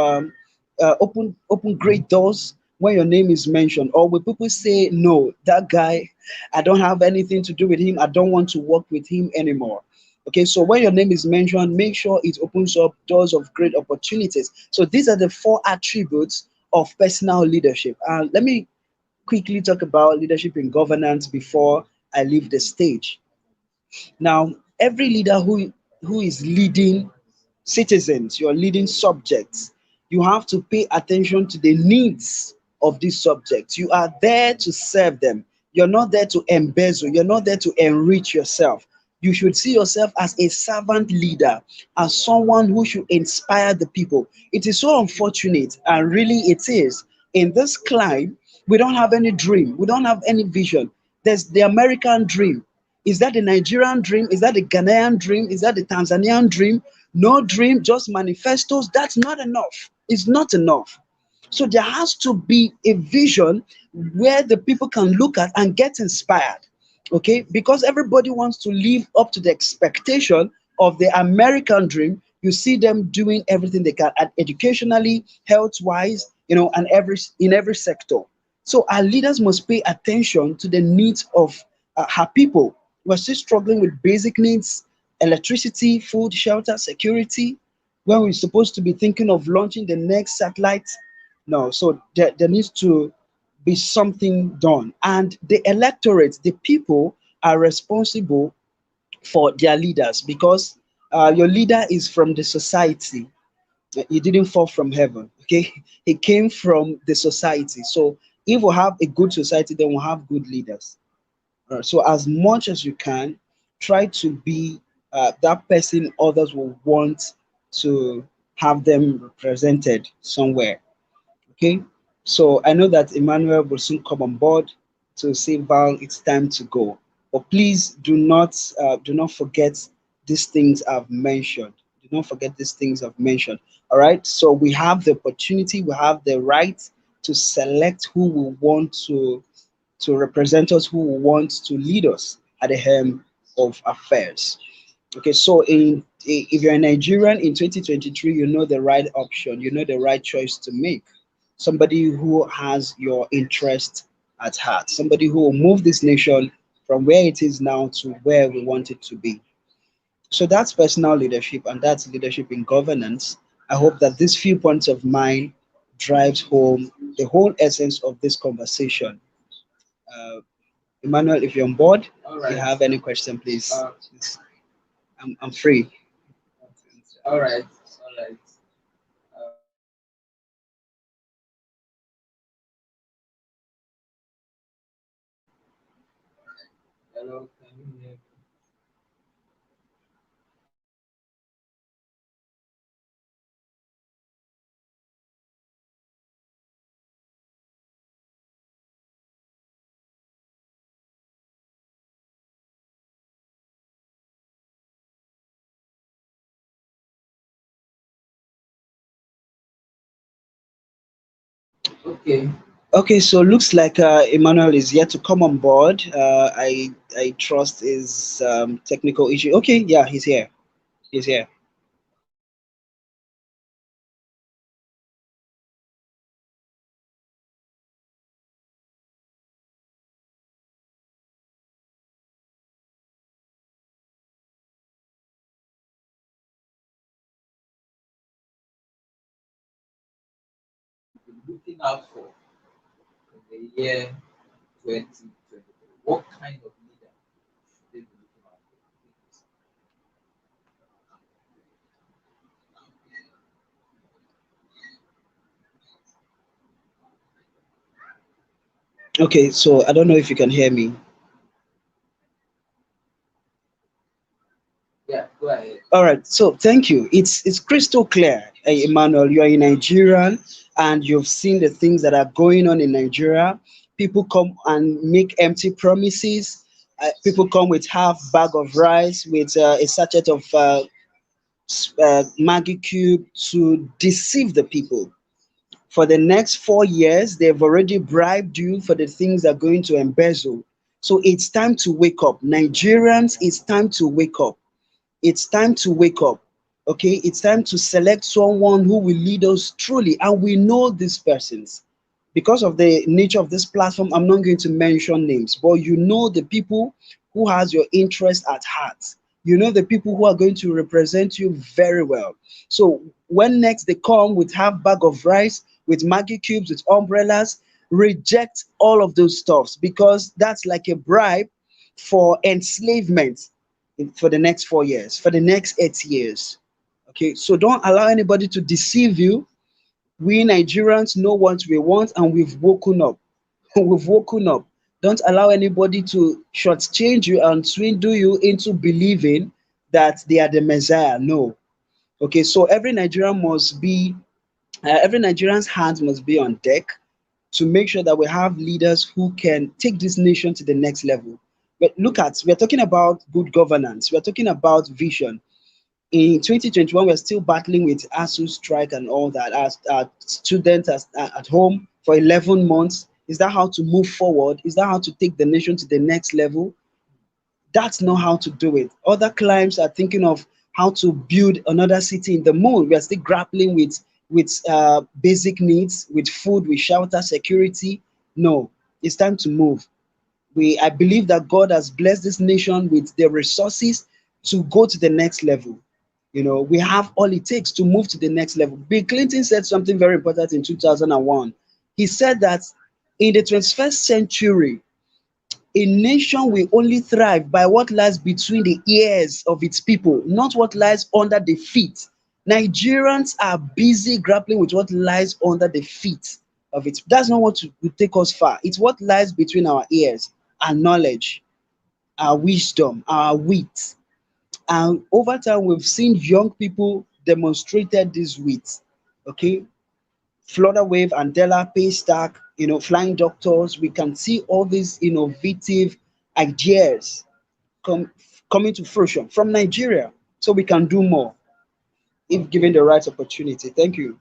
open great doors when your name is mentioned? Or will people say, no, that guy, I don't have anything to do with him. I don't want to work with him anymore. Okay, so when your name is mentioned, make sure it opens up doors of great opportunities. So these are the four attributes of personal leadership. Let me quickly talk about leadership in governance before I leave the stage. Now, every leader who is leading citizens, you're leading subjects, you have to pay attention to the needs of these subjects. You are there to serve them. You're not there to embezzle. You're not there to enrich yourself. You should see yourself as a servant leader, as someone who should inspire the people. It is so unfortunate, and really it is, in this climb, we don't have any dream. We don't have any vision. There's the American dream. Is that the Nigerian dream? Is that the Ghanaian dream? Is that the Tanzanian dream? No dream, just manifestos. That's not enough. It's not enough. So there has to be a vision where the people can look at and get inspired. Okay, because everybody wants to live up to the expectation of the American dream. You see them doing everything they can, educationally, health-wise, and in every sector. So our leaders must pay attention to the needs of her people. We're still struggling with basic needs: electricity, food, shelter, security, when we're supposed to be thinking of launching the next satellite. No, so there needs to be something done. And the electorate, the people, are responsible for their leaders, because your leader is from the society. He didn't fall from heaven. Okay, he came from the society. So if we have a good society, then we'll have good leaders. So as much as you can, try to be that person others will want to have them represented somewhere. Okay, so I know that Emmanuel will soon come on board to say, Val, it's time to go. But please do not forget these things I've mentioned. Do not forget these things I've mentioned. All right. So we have the opportunity, we have the right to select who we want to represent us, who we want to lead us at the helm of affairs. Okay, so if you're a Nigerian in 2023, you know the right option, you know the right choice to make. Somebody who has your interest at heart, somebody who will move this nation from where it is now to where we want it to be. So that's personal leadership and that's leadership in governance. I hope that these few points of mine drives home the whole essence of this conversation. Uh, Emmanuel, if you're on board, all if you right, have any question, please. I'm free. All right, all right. Hello, can you hear me? Okay. Okay, so looks like Emmanuel is yet to come on board. I trust is technical issue. Okay, yeah, he's here. He's here. Looking out for in the year 2020, what kind of leader should they be looking out for? Okay, so I don't know if you can hear me. Yeah, go ahead. All right, so thank you. It's crystal clear, Emmanuel. You are a Nigerian, and you've seen the things that are going on in Nigeria. People come and make empty promises. People come with half bag of rice, with a sachet of Maggie cube to deceive the people. For the next 4 years, they've already bribed you for the things they're going to embezzle. So it's time to wake up, Nigerians. It's time to wake up. It's time to wake up. Okay, it's time to select someone who will lead us truly, and we know these persons. Because of the nature of this platform, I'm not going to mention names, but you know the people who has your interest at heart. You know the people who are going to represent you very well. So when next they come with half bag of rice, with Maggie cubes, with umbrellas, reject all of those stuffs, because that's like a bribe for enslavement for the next 4 years, for the next 8 years. Okay, so don't allow anybody to deceive you. We Nigerians know what we want, and we've woken up. We've woken up. Don't allow anybody to shortchange you and swindle you into believing that they are the Messiah. No. Okay, so every Nigerian's hands must be on deck to make sure that we have leaders who can take this nation to the next level. But look at, we're talking about good governance, we're talking about vision. In 2021, we're still battling with ASU strike and all that. As students at home for 11 months, is that how to move forward? Is that how to take the nation to the next level? That's not how to do it. Other clients are thinking of how to build another city in the moon. We are still grappling with basic needs, with food, with shelter, security. No, it's time to move. I believe that God has blessed this nation with the resources to go to the next level. We have all it takes to move to the next level. Bill Clinton said something very important in 2001. He said that in the 21st century, a nation will only thrive by what lies between the ears of its people, not what lies under the feet. Nigerians are busy grappling with what lies under the feet of it. That's not what will take us far. It's what lies between our ears, our knowledge, our wisdom, our wit. And over time, we've seen young people demonstrated this wit. Okay, Florida Wave, Andela, Paystack, Flying Doctors. We can see all these innovative ideas come, coming to fruition from Nigeria. So we can do more if given the right opportunity. Thank you.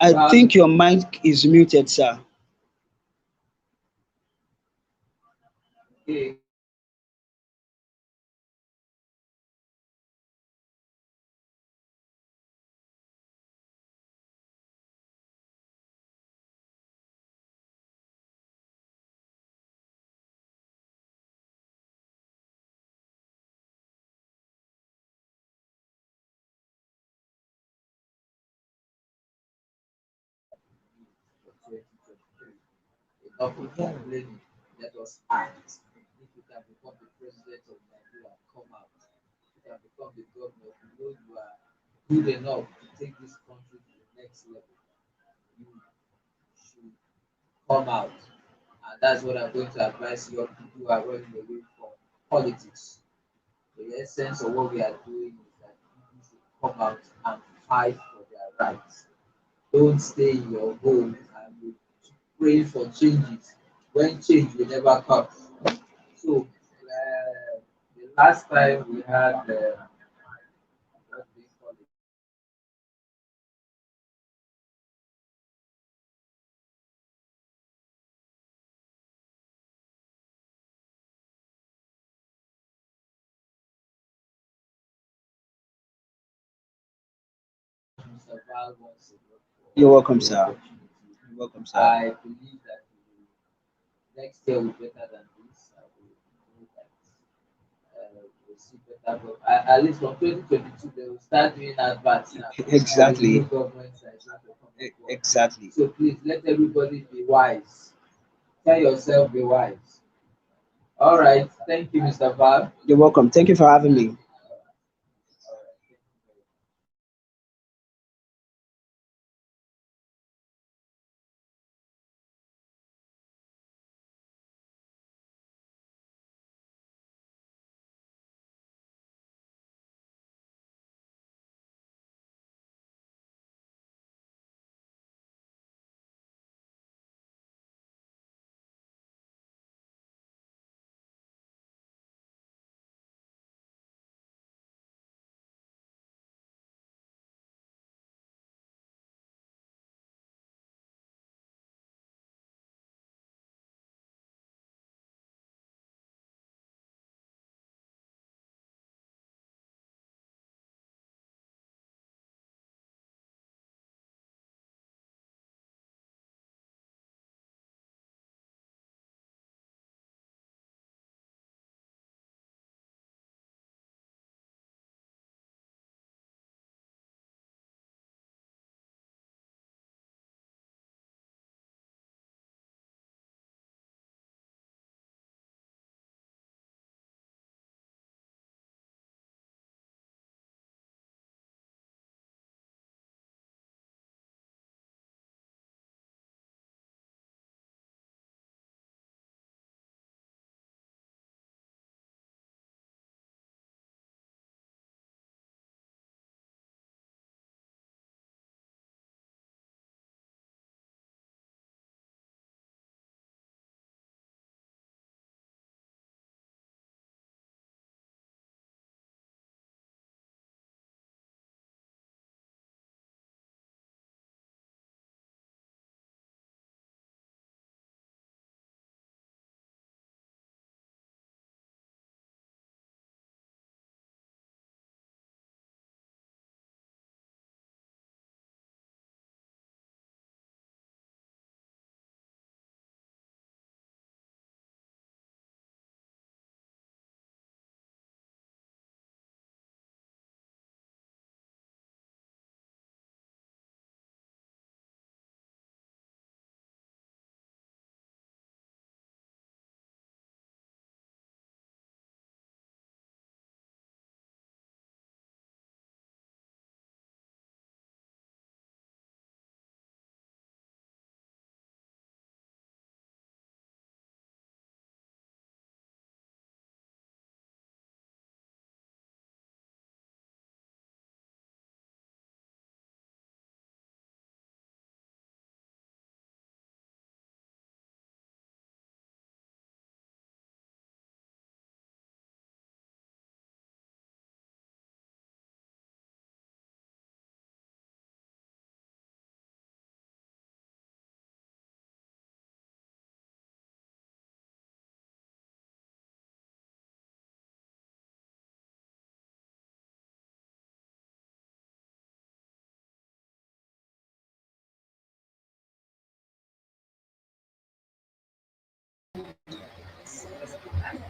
I think your mic is muted, sir. Okay. For 2023. Enough of complaining. Let us act. If you can become the president of Nigeria, come out. If you can become the governor, if you know you are good enough to take this country to the next level, you should come out. And that's what I'm going to advise you people who are running away from politics. The essence of what we are doing is that people should come out and fight for their rights. Don't stay in your home and be praying for changes when change will never come. So, the last time we had, what do you call it? Mr. Val once again You're for welcome, the sir. opportunity. You're welcome, sir. I believe that next year will be better than this. I will know that we'll see better. But at least from 2022, they will start doing adverts now for the new Exactly. government that is going to come on board. Exactly. So please let everybody be wise. Tell yourself be wise. All right. Thank you, Mr. Val. You're welcome. Thank you for having me. All right. Thank you very much.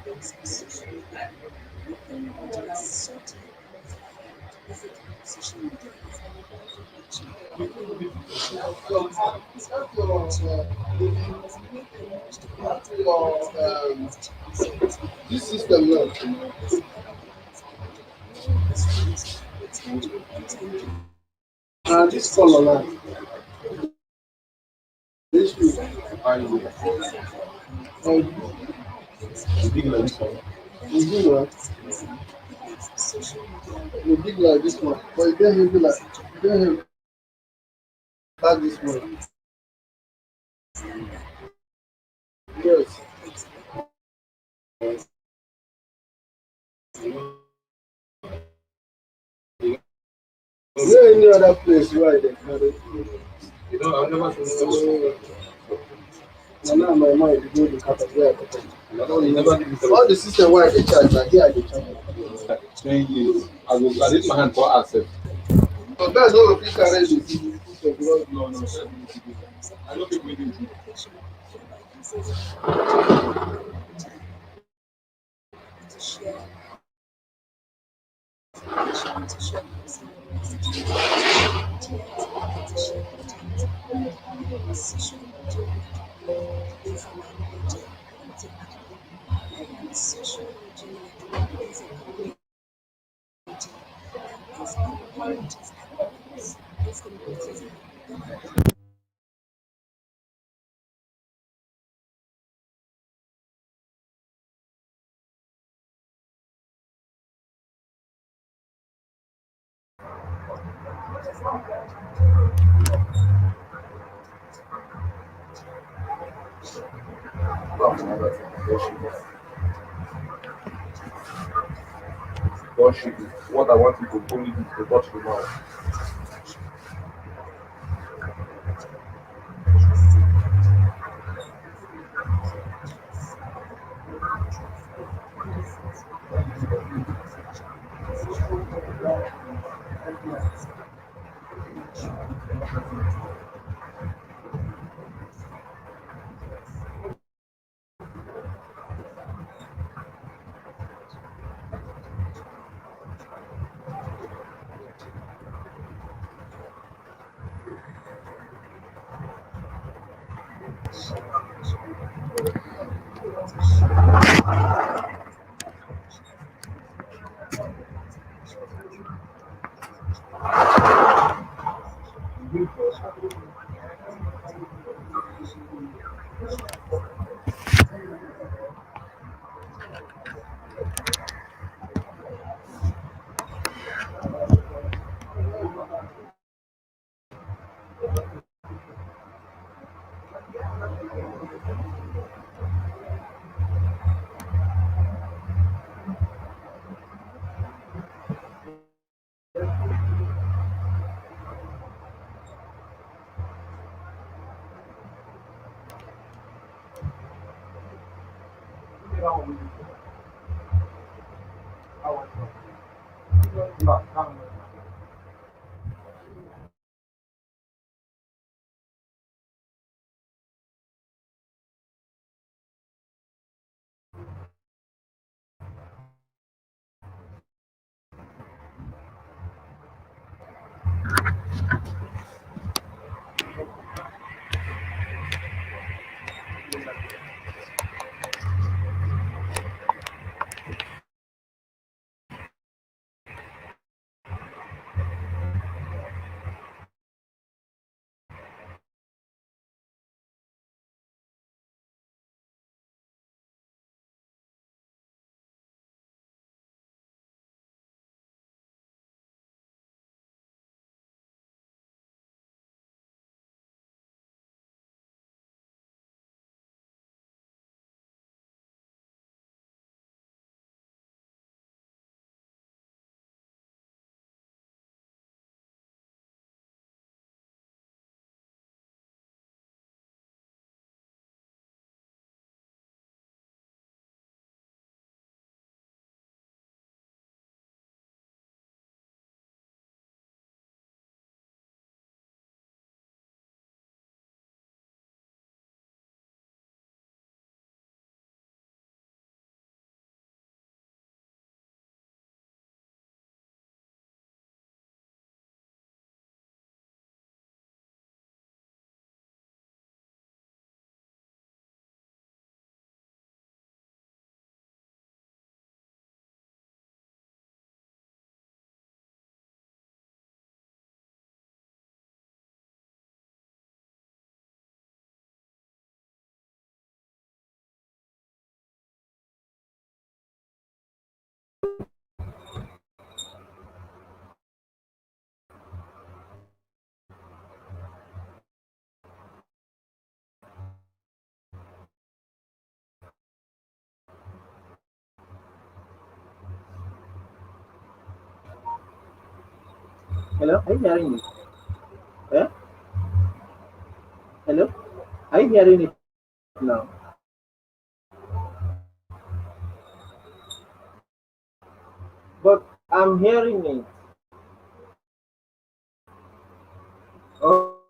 This system now, and this color now, this is big like this one. It's big one. It's big like this one, but it don't heavy like it don't heavy like this one. Yes. Is there any other place where they carry? You know, I've never seen. Now my mind is going to cut where I cut. All the system where they charge, like here they charge. 10 years. I did my hand for accept. So that's not a carry the system. No, no. I don't think we do. Worship is what I want you to only do to touch the mouth. Hello, are you hearing me? Yeah? Hello? Are you hearing it now? But I'm hearing it. Okay.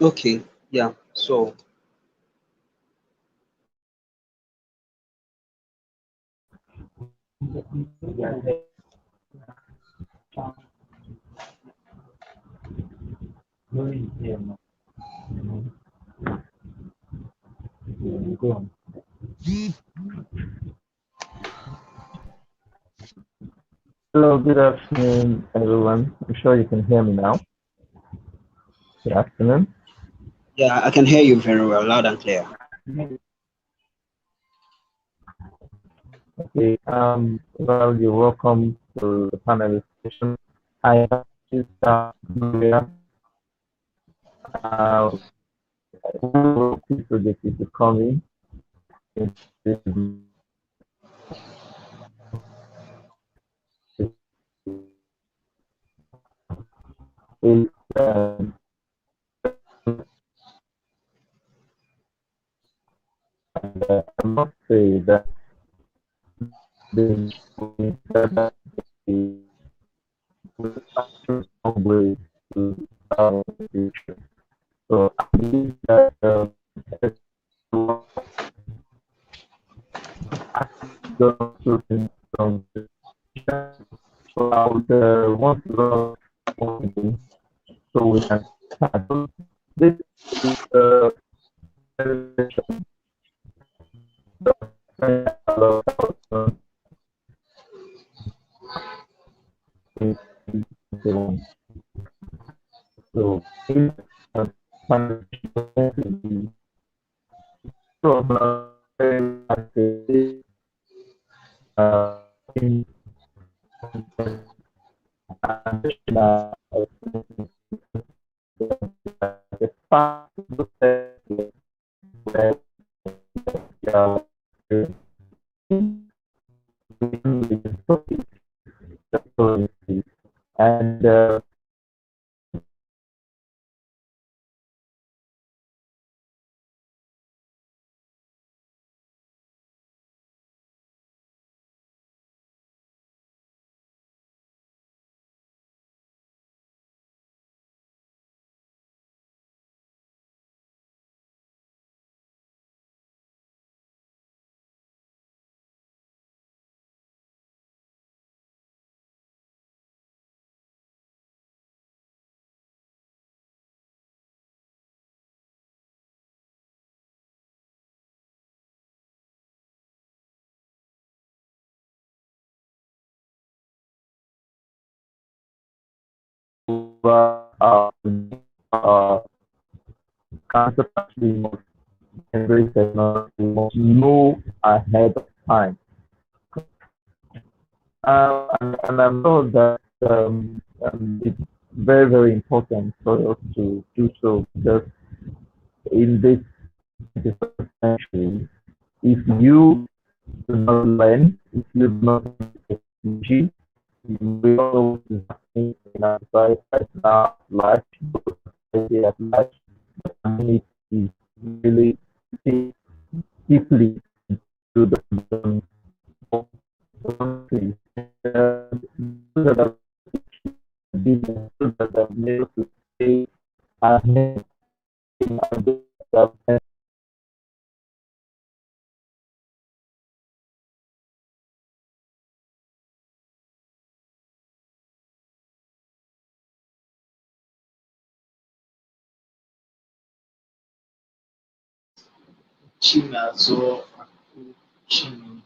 Okay, yeah. So Hello, good afternoon, everyone. I'm sure you can hear me now. Good afternoon. yeah, I can hear you very well, loud and clear. Okay, well, you're welcome to the panel discussion. I have Maria. Uh, please forget to call me. Is, I must say that the way to our future. So I believe that go through things from the so I would want to know something so we can start. So this is so in uh, in the past and uh, uh, counterparty must embrace technology, must know ahead of time. And I'm sure that it's very, very important for us to do so because in this 21st century, if you do not learn, if you do not use technology, we all know what is happening in our society right now, life, society at large, the community really deeply to the country. Those are the business that are able to stay ahead in our development. Chinazo, Chin.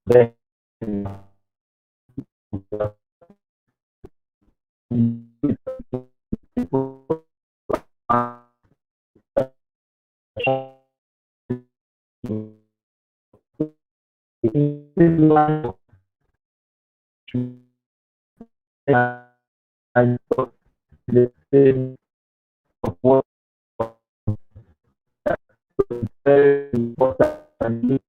Then, people are in line and the same of what very important and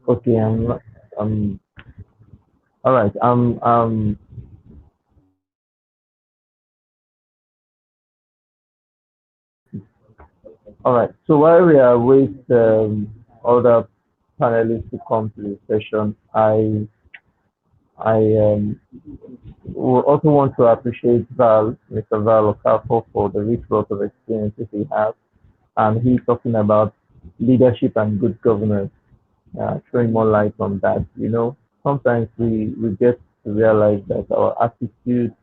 Okay, I'm not, all right. All right. So while we are with other panelists to come to the session, I would also want to appreciate Mr. Val Okafor, for the rich wealth of experiences he has, and he talking about leadership and good governance, throwing more light on that. Sometimes we get to realize that our attitude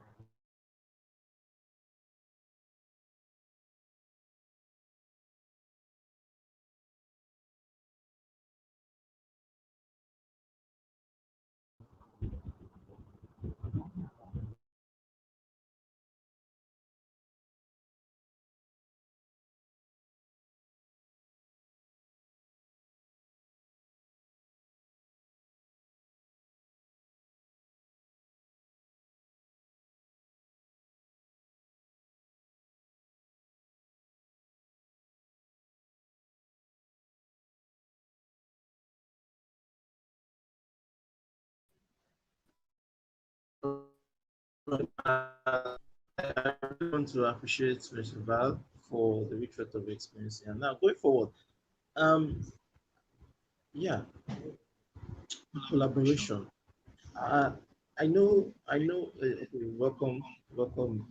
I really want to appreciate Mr. Val for the rich wealth of experience. And now going forward, um, yeah, collaboration. Uh, I know. Okay, welcome,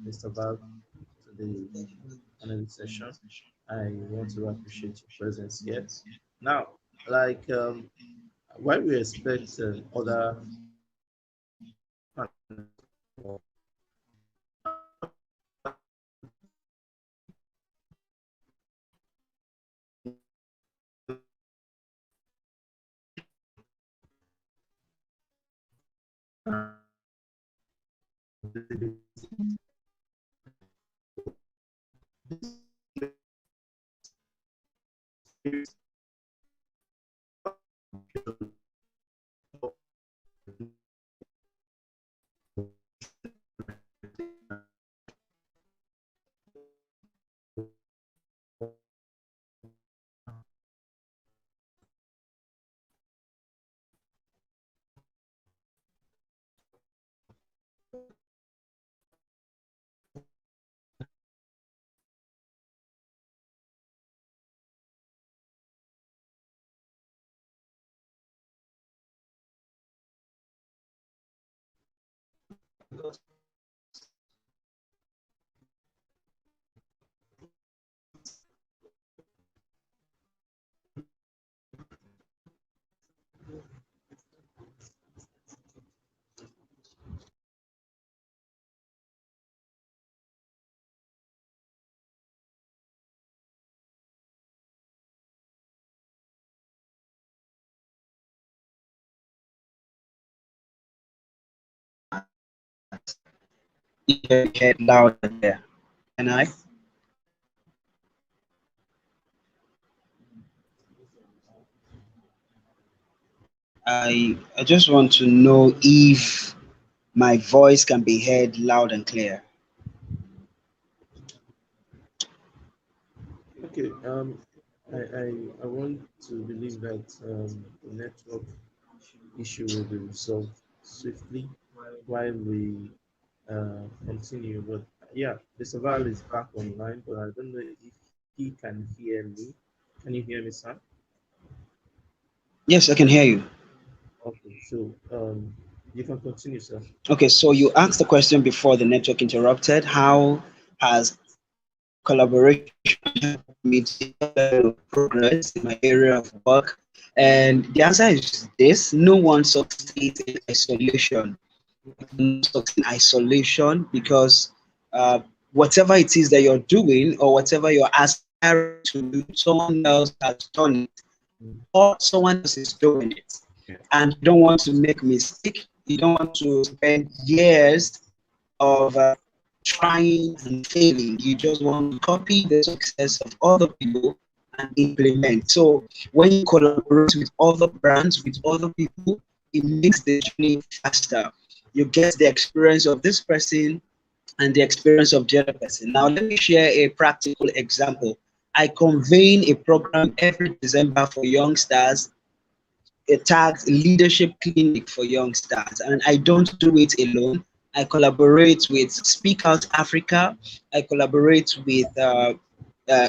Mr. Val, to the analyst session. I want to appreciate your presence here. Now, like, while we expect other Hear loud and clear. Can I just want to know if my voice can be heard loud and clear. Okay, I want to believe that the network issue will be resolved swiftly while we continue. But yeah, the survival is back online, but I don't know if he can hear me. Can you hear me, sir? Yes, I can hear you. Okay, so you can continue, sir. Okay, so you asked the question before the network interrupted. How has collaboration helped me to progress in my area of work? And the answer is this: no one succeeds in isolation. Not succeed in isolation because whatever it is that you're doing or whatever you're aspiring to do, someone else has done it or someone else is doing it. And you don't want to make a mistake. You don't want to spend years of trying and failing. You just want to copy the success of other people and implement. So when you collaborate with other brands, with other people, it makes the journey faster. You get the experience of this person and the experience of the other person. Now, let me share a practical example. I convene a program every December for youngsters tagged Leadership Clinic for Youngsters, and I don't do it alone. I collaborate with Speak Out Africa. I collaborate with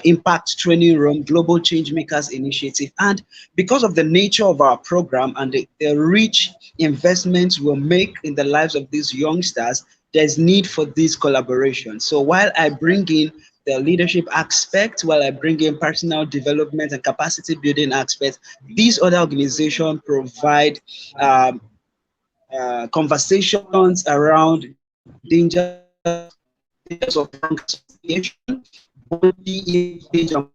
Impact Training Room, Global Change Makers Initiative. And because of the nature of our program and the rich investments we'll make in the lives of these youngsters, there's need for this collaboration. So while I bring in the leadership aspect, while I bring in personal development and capacity building aspects, these other organizations provide conversations around dangers of wrong association, body image and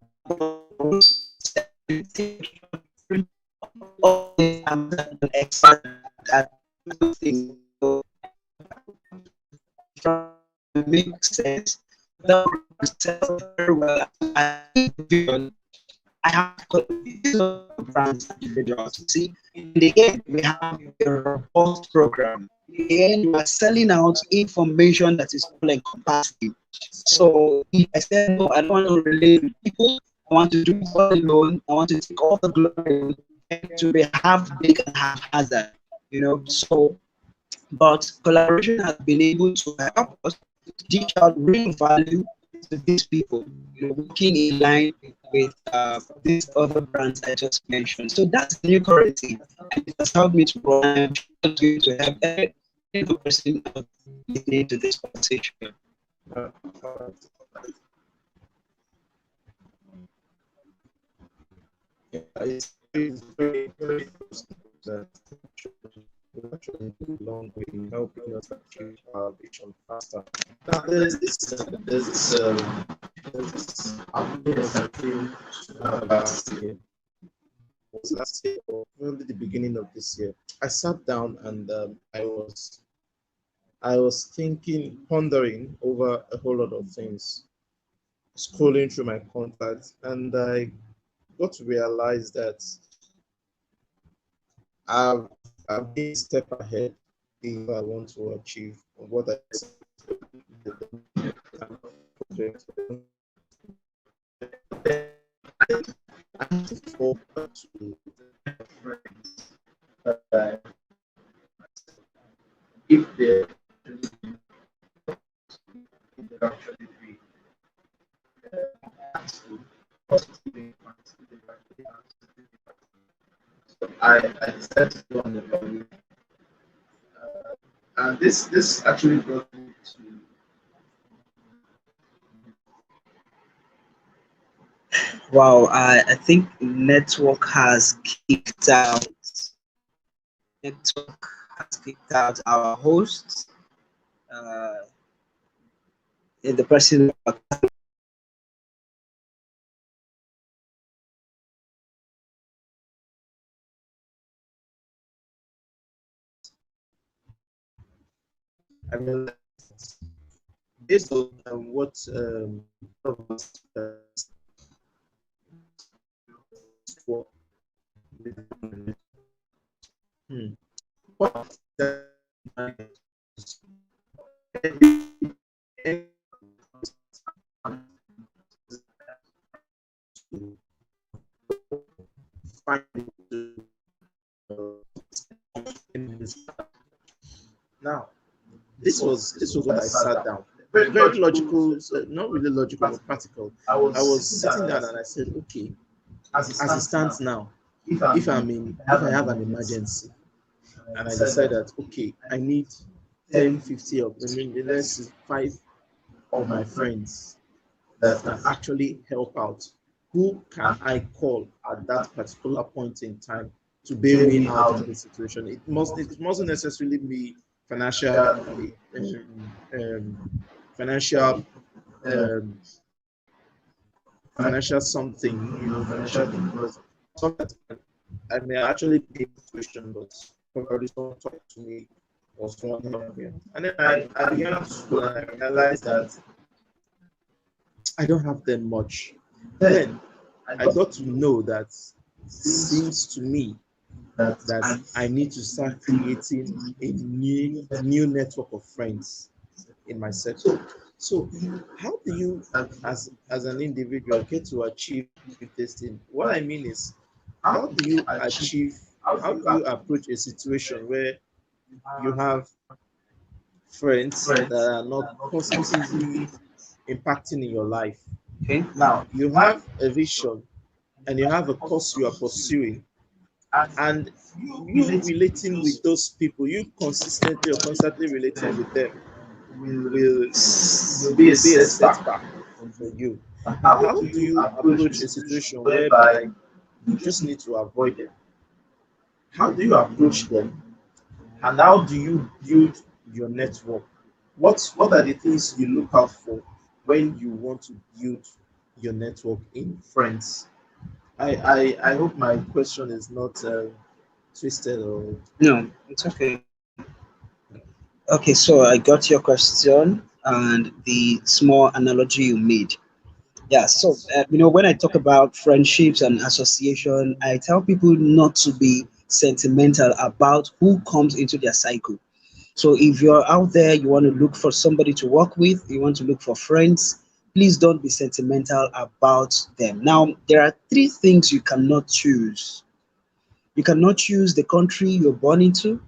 all these expert at things make sense. That very well as individual. I have brands individuals. You see, in the end, we have a robust program. In the end, we are selling out information that is all encompassing. So if I said no, I don't want to relate with people, I want to do it all alone, I want to take all the glory to be half big and haphazard, So, but collaboration has been able to help us dish out real value to these people, working in line with these other brands I just mentioned. So that's the new currency, and it has helped me to grow. And I'm sure it's going to help every single person listening to this conversation. Yeah, it's very, very interesting that we're actually a long way in helping us achieve our vision faster. Now, there's this happiness I came last year. Was last year or probably the beginning of this year. I sat down and I was thinking, pondering over a whole lot of things, scrolling through my contacts, and I got to realize that I've been a step ahead if I want to achieve what I project. I have to fall back to friends if they actually be I decided to go on the evaluation. And this actually brought me to Wow, I think network has kicked out. Network has kicked out our hosts. The person. I realized based on what for what now this was what I sat down. Very logical, not really logical, but practical. I was sitting down and I said, okay, as it stands now, if I have an emergency, and I decide that okay, I need 10, 50 of let's say 5 of my friends that can actually help out. Who can I call at that particular point in time to bail me out of the situation? It mustn't necessarily be financial financial um, financial something, financial thing, because sometimes I may actually be in a situation, but probably someone talked to me or someone helped me. And then I began to school and I realized that I don't have them much. Then I got to know that it seems to me that I need to start creating a new network of friends in my circle. So how do you as an individual get to achieve this thing? What I mean is, how do you achieve how do you approach a situation where you have friends that are not positively impacting in your life? Okay. Now, you have a vision and you have a cause you are pursuing, and you relating with those people, you consistently or constantly relating with them will will be a setback for you. How do you approach a situation whereby you just need to avoid them? How do you approach them? And how do you build your network? What are the things you look out for when you want to build your network in friends? I hope my question is not twisted or. No, it's okay. Okay, so I got your question and the small analogy you made. Yeah, so when I talk about friendships and association, I tell people not to be sentimental about who comes into their cycle. So if you're out there, you want to look for somebody to work with, you want to look for friends, please don't be sentimental about them. Now, there are three things you cannot choose. You cannot choose the country you're born into.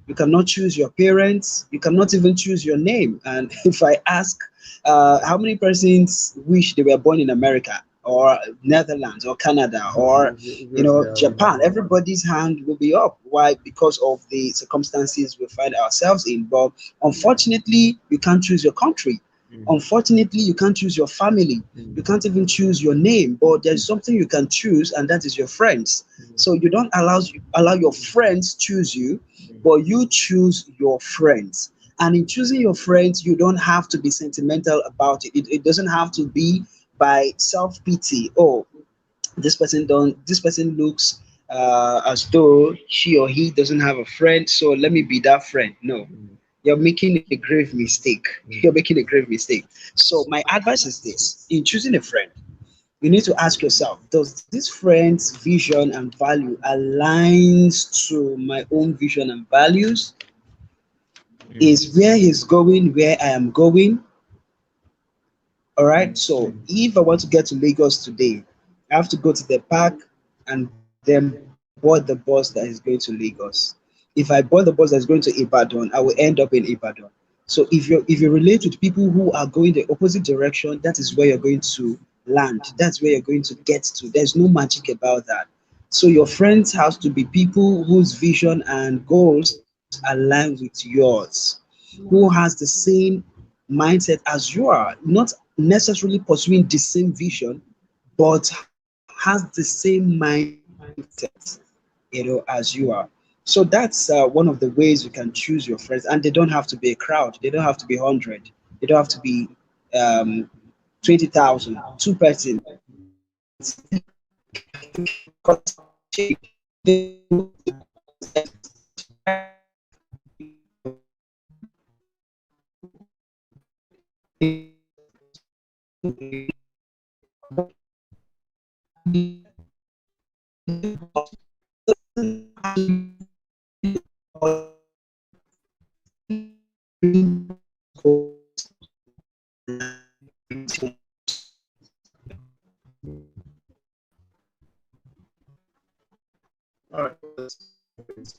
You cannot choose your parents. You cannot even choose your name. And if I ask, how many persons wish they were born in America or Netherlands or Canada or Obviously, I will Japan? never. Everybody's hand will be up. Why? Because of the circumstances we find ourselves in. But unfortunately, you can't choose your country. Mm, Unfortunately, you can't choose your family. You mm, can't even choose your name. But there's something you can choose, and that is your friends. mm, So you don't allow your friends choose you, mm, but you choose your friends. And in choosing your friends, you don't have to be sentimental about it. It doesn't have to be by self-pity. Oh, this person looks as though she or he doesn't have a friend, so let me be that friend. No, mm, you're making a grave mistake. You're mm, making a grave mistake. So my advice is this: in choosing a friend, you need to ask yourself, does this friend's vision and value aligns to my own vision and values? mm, Is where he's going where I am going? All right. So if I want to get to Lagos today, I have to go to the park and then board the bus that is going to Lagos. If I board the bus that is going to Ibadan, I will end up in Ibadan. So if you relate with people who are going the opposite direction, that is where you're going to land. That's where you're going to get to. There's no magic about that. So your friends have to be people whose vision and goals align with yours, who has the same mindset as you are, not necessarily pursuing the same vision, but has the same mindset, as you are. So that's one of the ways you can choose your friends, and they don't have to be a crowd. They don't have to be 100. They don't have to be um, 20,000, two persons. All right, that's great.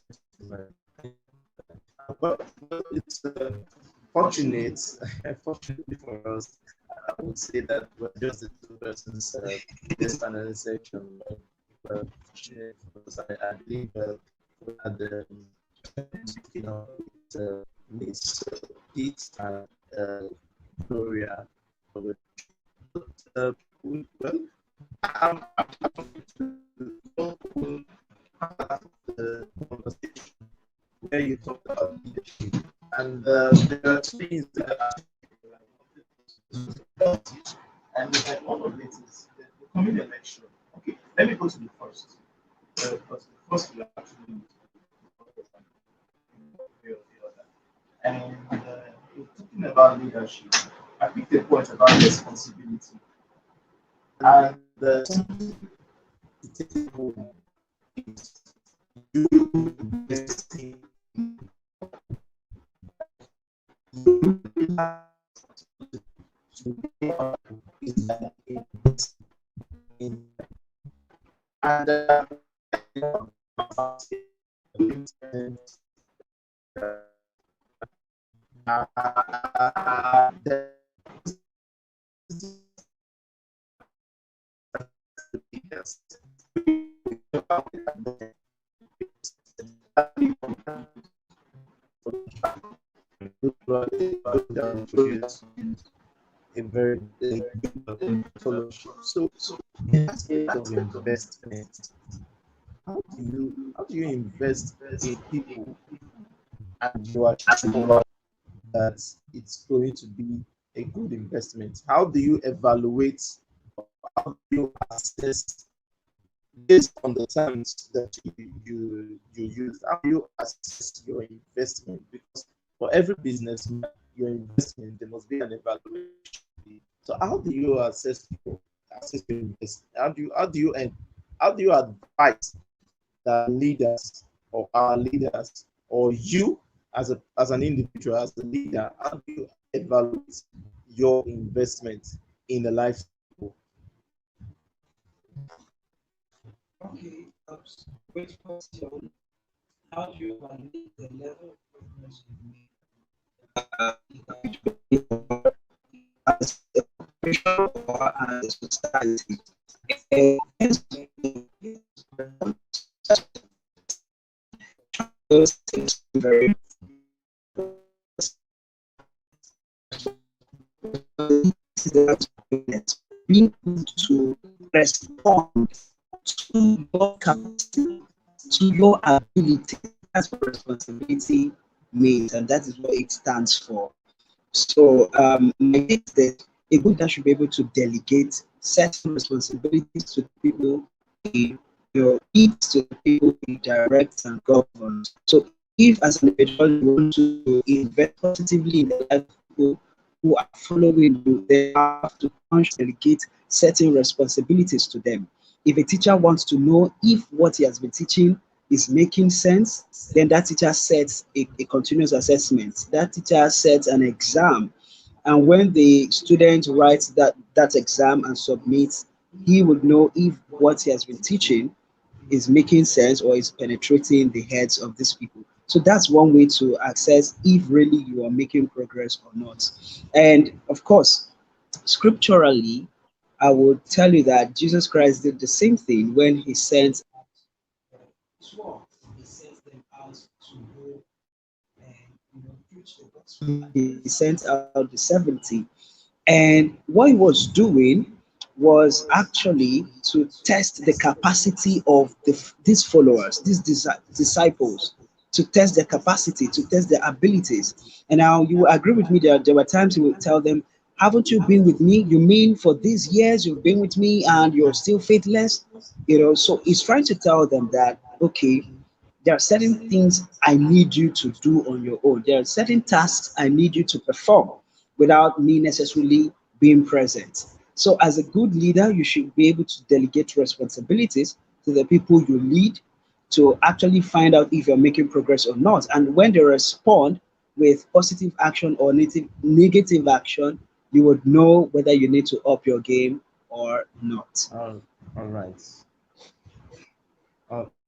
Well, it's fortunate, fortunately for us, I would say that we're just the two persons in this panel section. But fortunate for us, I believe we had speaking of with Miss Pete and uh, Gloria. But, well, I'm going to go on part of the conversation where you talked about leadership, and there are two things that are And one of it is the coming election. Okay, let me go to the first. Because the first will actually need one way or the other. And in talking about leadership, I picked a point about responsibility. And something to take home is you investing to is like investing in and a very fellowship. So in aspect of investment, how do you invest in people and you are sure that it's going to be a good investment? How do you evaluate, how do you assess based on the terms that you use? How do you assess your investment? Because for every business, your investment, there must be an evaluation. So how do you assess people? Assess your investment? How do you advise the leaders or our leaders or you as an individual, as a leader, how do you evaluate your investment in the life cycle? Okay, great question. How do you evaluate the level of progress you make as a profession or as a society? Those things very being able to respond to your capacity, to your ability. That's what responsibility means, and that is what it stands for. So, my take is that a good leader should be able to delegate certain responsibilities to people in your eat to the people in direct and govern. So, if as an individual you want to invest positively in the life of people who are following you, they have to consciously delegate certain responsibilities to them. If a teacher wants to know if what he has been teaching is making sense, then that teacher sets a continuous assessment. That teacher sets an exam. And when the student writes that exam and submits, he would know if what he has been teaching is making sense or is penetrating the heads of these people. So that's one way to assess if really you are making progress or not. And of course, scripturally, I would tell you that Jesus Christ did the same thing when he sent 12. He sent them out to go and preach the gospel. He sent out the 70. And what he was doing was actually to test the capacity of these followers, these disciples, to test their capacity, to test their abilities. And now you will agree with me that there were times he would tell them, haven't you been with me? You mean for these years you've been with me and you're still faithless? So he's trying to tell them that, okay, there are certain things I need you to do on your own. There are certain tasks I need you to perform without me necessarily being present. So, as a good leader, you should be able to delegate responsibilities to the people you lead to actually find out if you're making progress or not. And when they respond with positive action or negative action, you would know whether you need to up your game or not. All right.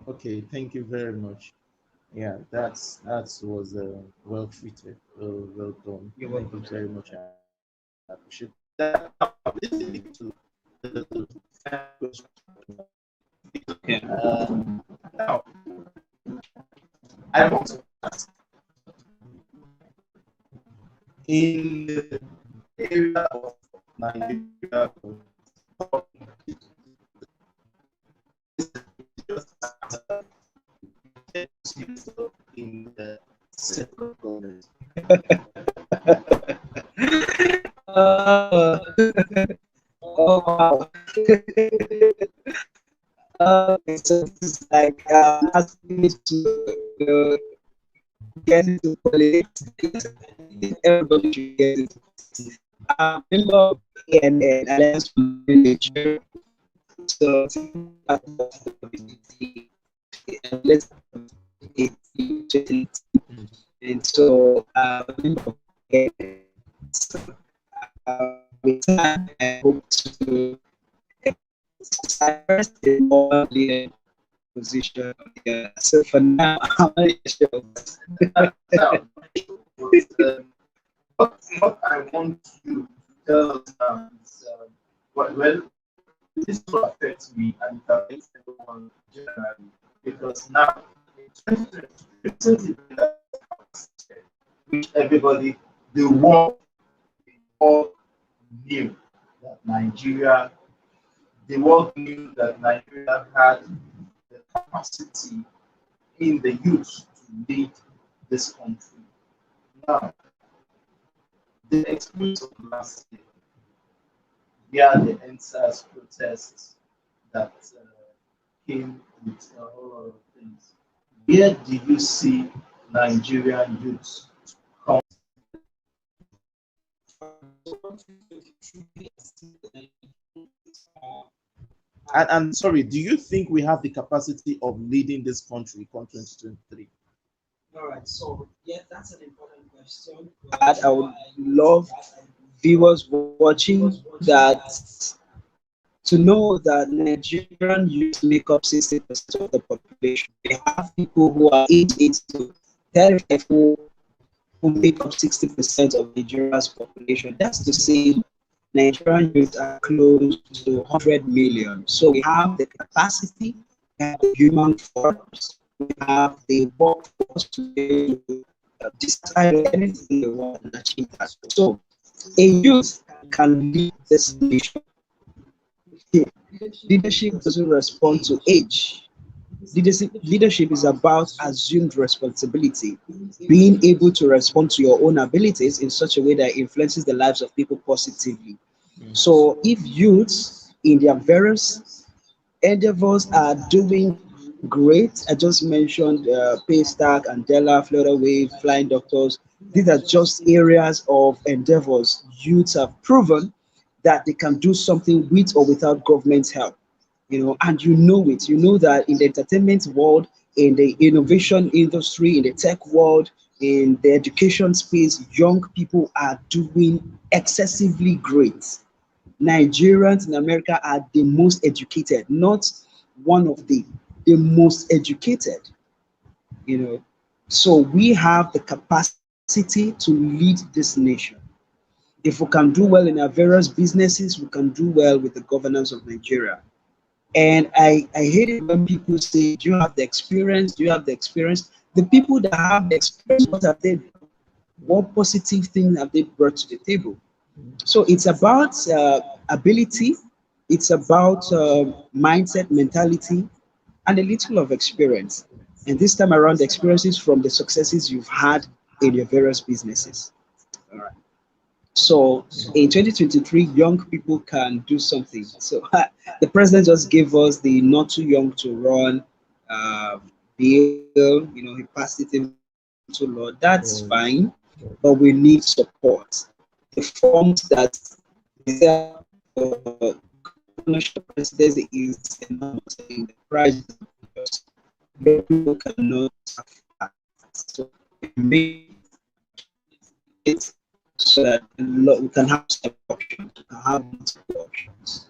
Okay, thank you very much. Yeah, that was well treated, well done. You're Thank you welcome. very much. I appreciate that. Now, listening to the question. Yeah. Now, I want to ask in the area of Nigeria, in the central government. Uh, oh wow. So it's like asking me to get into politics. Everybody should get into politics. I'm a member of ANN, Alliance for Nature. So part of the community, let's and so so, with time, I hope to exercise the more leadership position or the other. So for now, I'm not really sure of that. Now, what I want you to tell us now is, well, this will affect me and it affects everyone generally because now, in 2020, which everybody, the world knew that the world knew that Nigeria had the capacity in the youth to lead this country. Now, the experience of last year, yeah, the NSAS protests that came with a whole lot of things. Where do you see Nigerian youths come? And sorry, do you think we have the capacity of leading this country come 2023? All right, so yeah, that's an important question. But I would love viewers watching that to know that Nigerian youth make up 60% of the population. We have people who are 88 to 35 who make up 60% of Nigeria's population. That's to say, Nigerian youth are close to 100 million. So we have the capacity, we have the human force, we have the workforce to be able to decide anything they want and achieve that. So a youth can lead this nation. Leadership doesn't respond to age. Leadership is about assumed responsibility, being able to respond to your own abilities in such a way that influences the lives of people positively. So if youths in their various endeavors are doing great, I just mentioned Paystack, Andela, Florida Wave, Flying Doctors. These are just areas of endeavors youths have proven that they can do something with or without government help. And you know it. You know that in the entertainment world, in the innovation industry, in the tech world, in the education space, young people are doing excessively great. Nigerians in America are the most educated, not one of the most educated, you know. So we have the capacity to lead this nation. If we can do well in our various businesses, we can do well with the governance of Nigeria. And I hate it when people say, do you have the experience? Do you have the experience? The people that have the experience, what have they done? What positive things have they brought to the table? So it's about ability, it's about mindset, mentality, and a little of experience. And this time around, the experiences from the successes you've had in your various businesses. All right. So in 2023, young people can do something. So the president just gave us the not too young to run bill. He passed it into law. That's fine, but we need support. The forms that governorship presidency is enormous. In the price people cannot afford. So we make it so that we can have some options, we can have multiple options.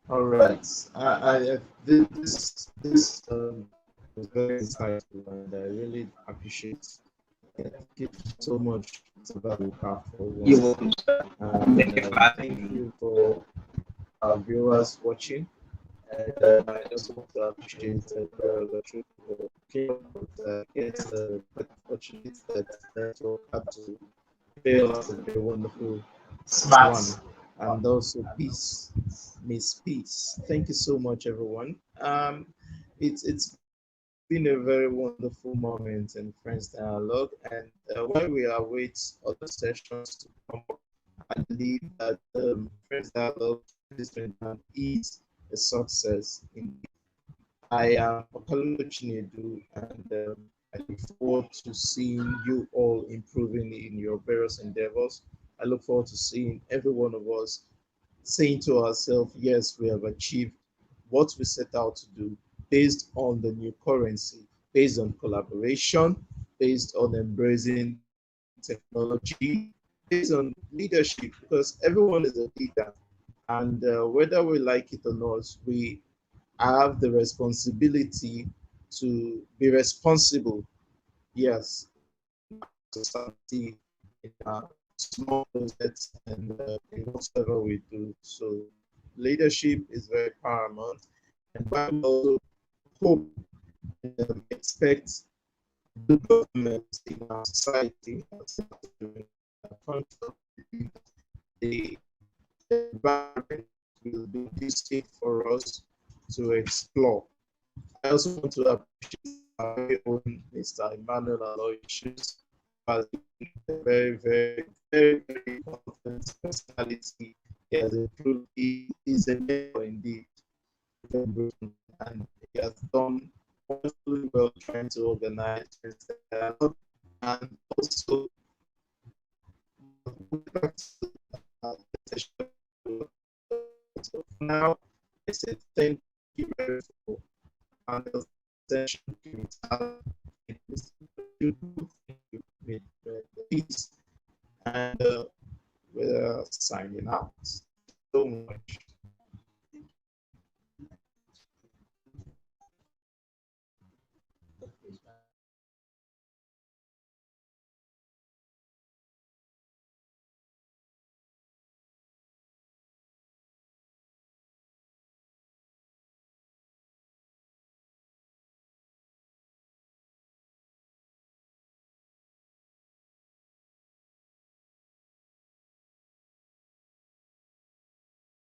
All right. This was very insightful, and I really appreciate it. Thank you so much, Sabaruka, for You're welcome, sir. thank you for our viewers watching. And I also want to appreciate the truth for it's unfortunate that network had to fail us a very wonderful one. And also peace, Miss Peace. Thank you so much, everyone. It's been a very wonderful moment in Friends Dialogue, and while we await other sessions to come up, I believe that Friends Dialogue 2021 is a success. I am Okalo Chinedu, and I look forward to seeing you all improving in your various endeavors. I look forward to seeing every one of us saying to ourselves, yes, we have achieved what we set out to do based on the new currency, based on collaboration, based on embracing technology, based on leadership, because everyone is a leader. And whether we like it or not, we I have the responsibility to be responsible, yes, society, in small projects, and in whatever we do. So leadership is very paramount, and why we also hope and expect the government in our society as the environment will be conducive for us to explore. I also want to appreciate our very own Mr. Emmanuel Aloysius, who has been a very important personality. He has improved, he is a mentor indeed, and he has done wonderfully well trying to organize dialogue, and also so for now, I say thank you very much for the session. Peace, and we're signing out so much.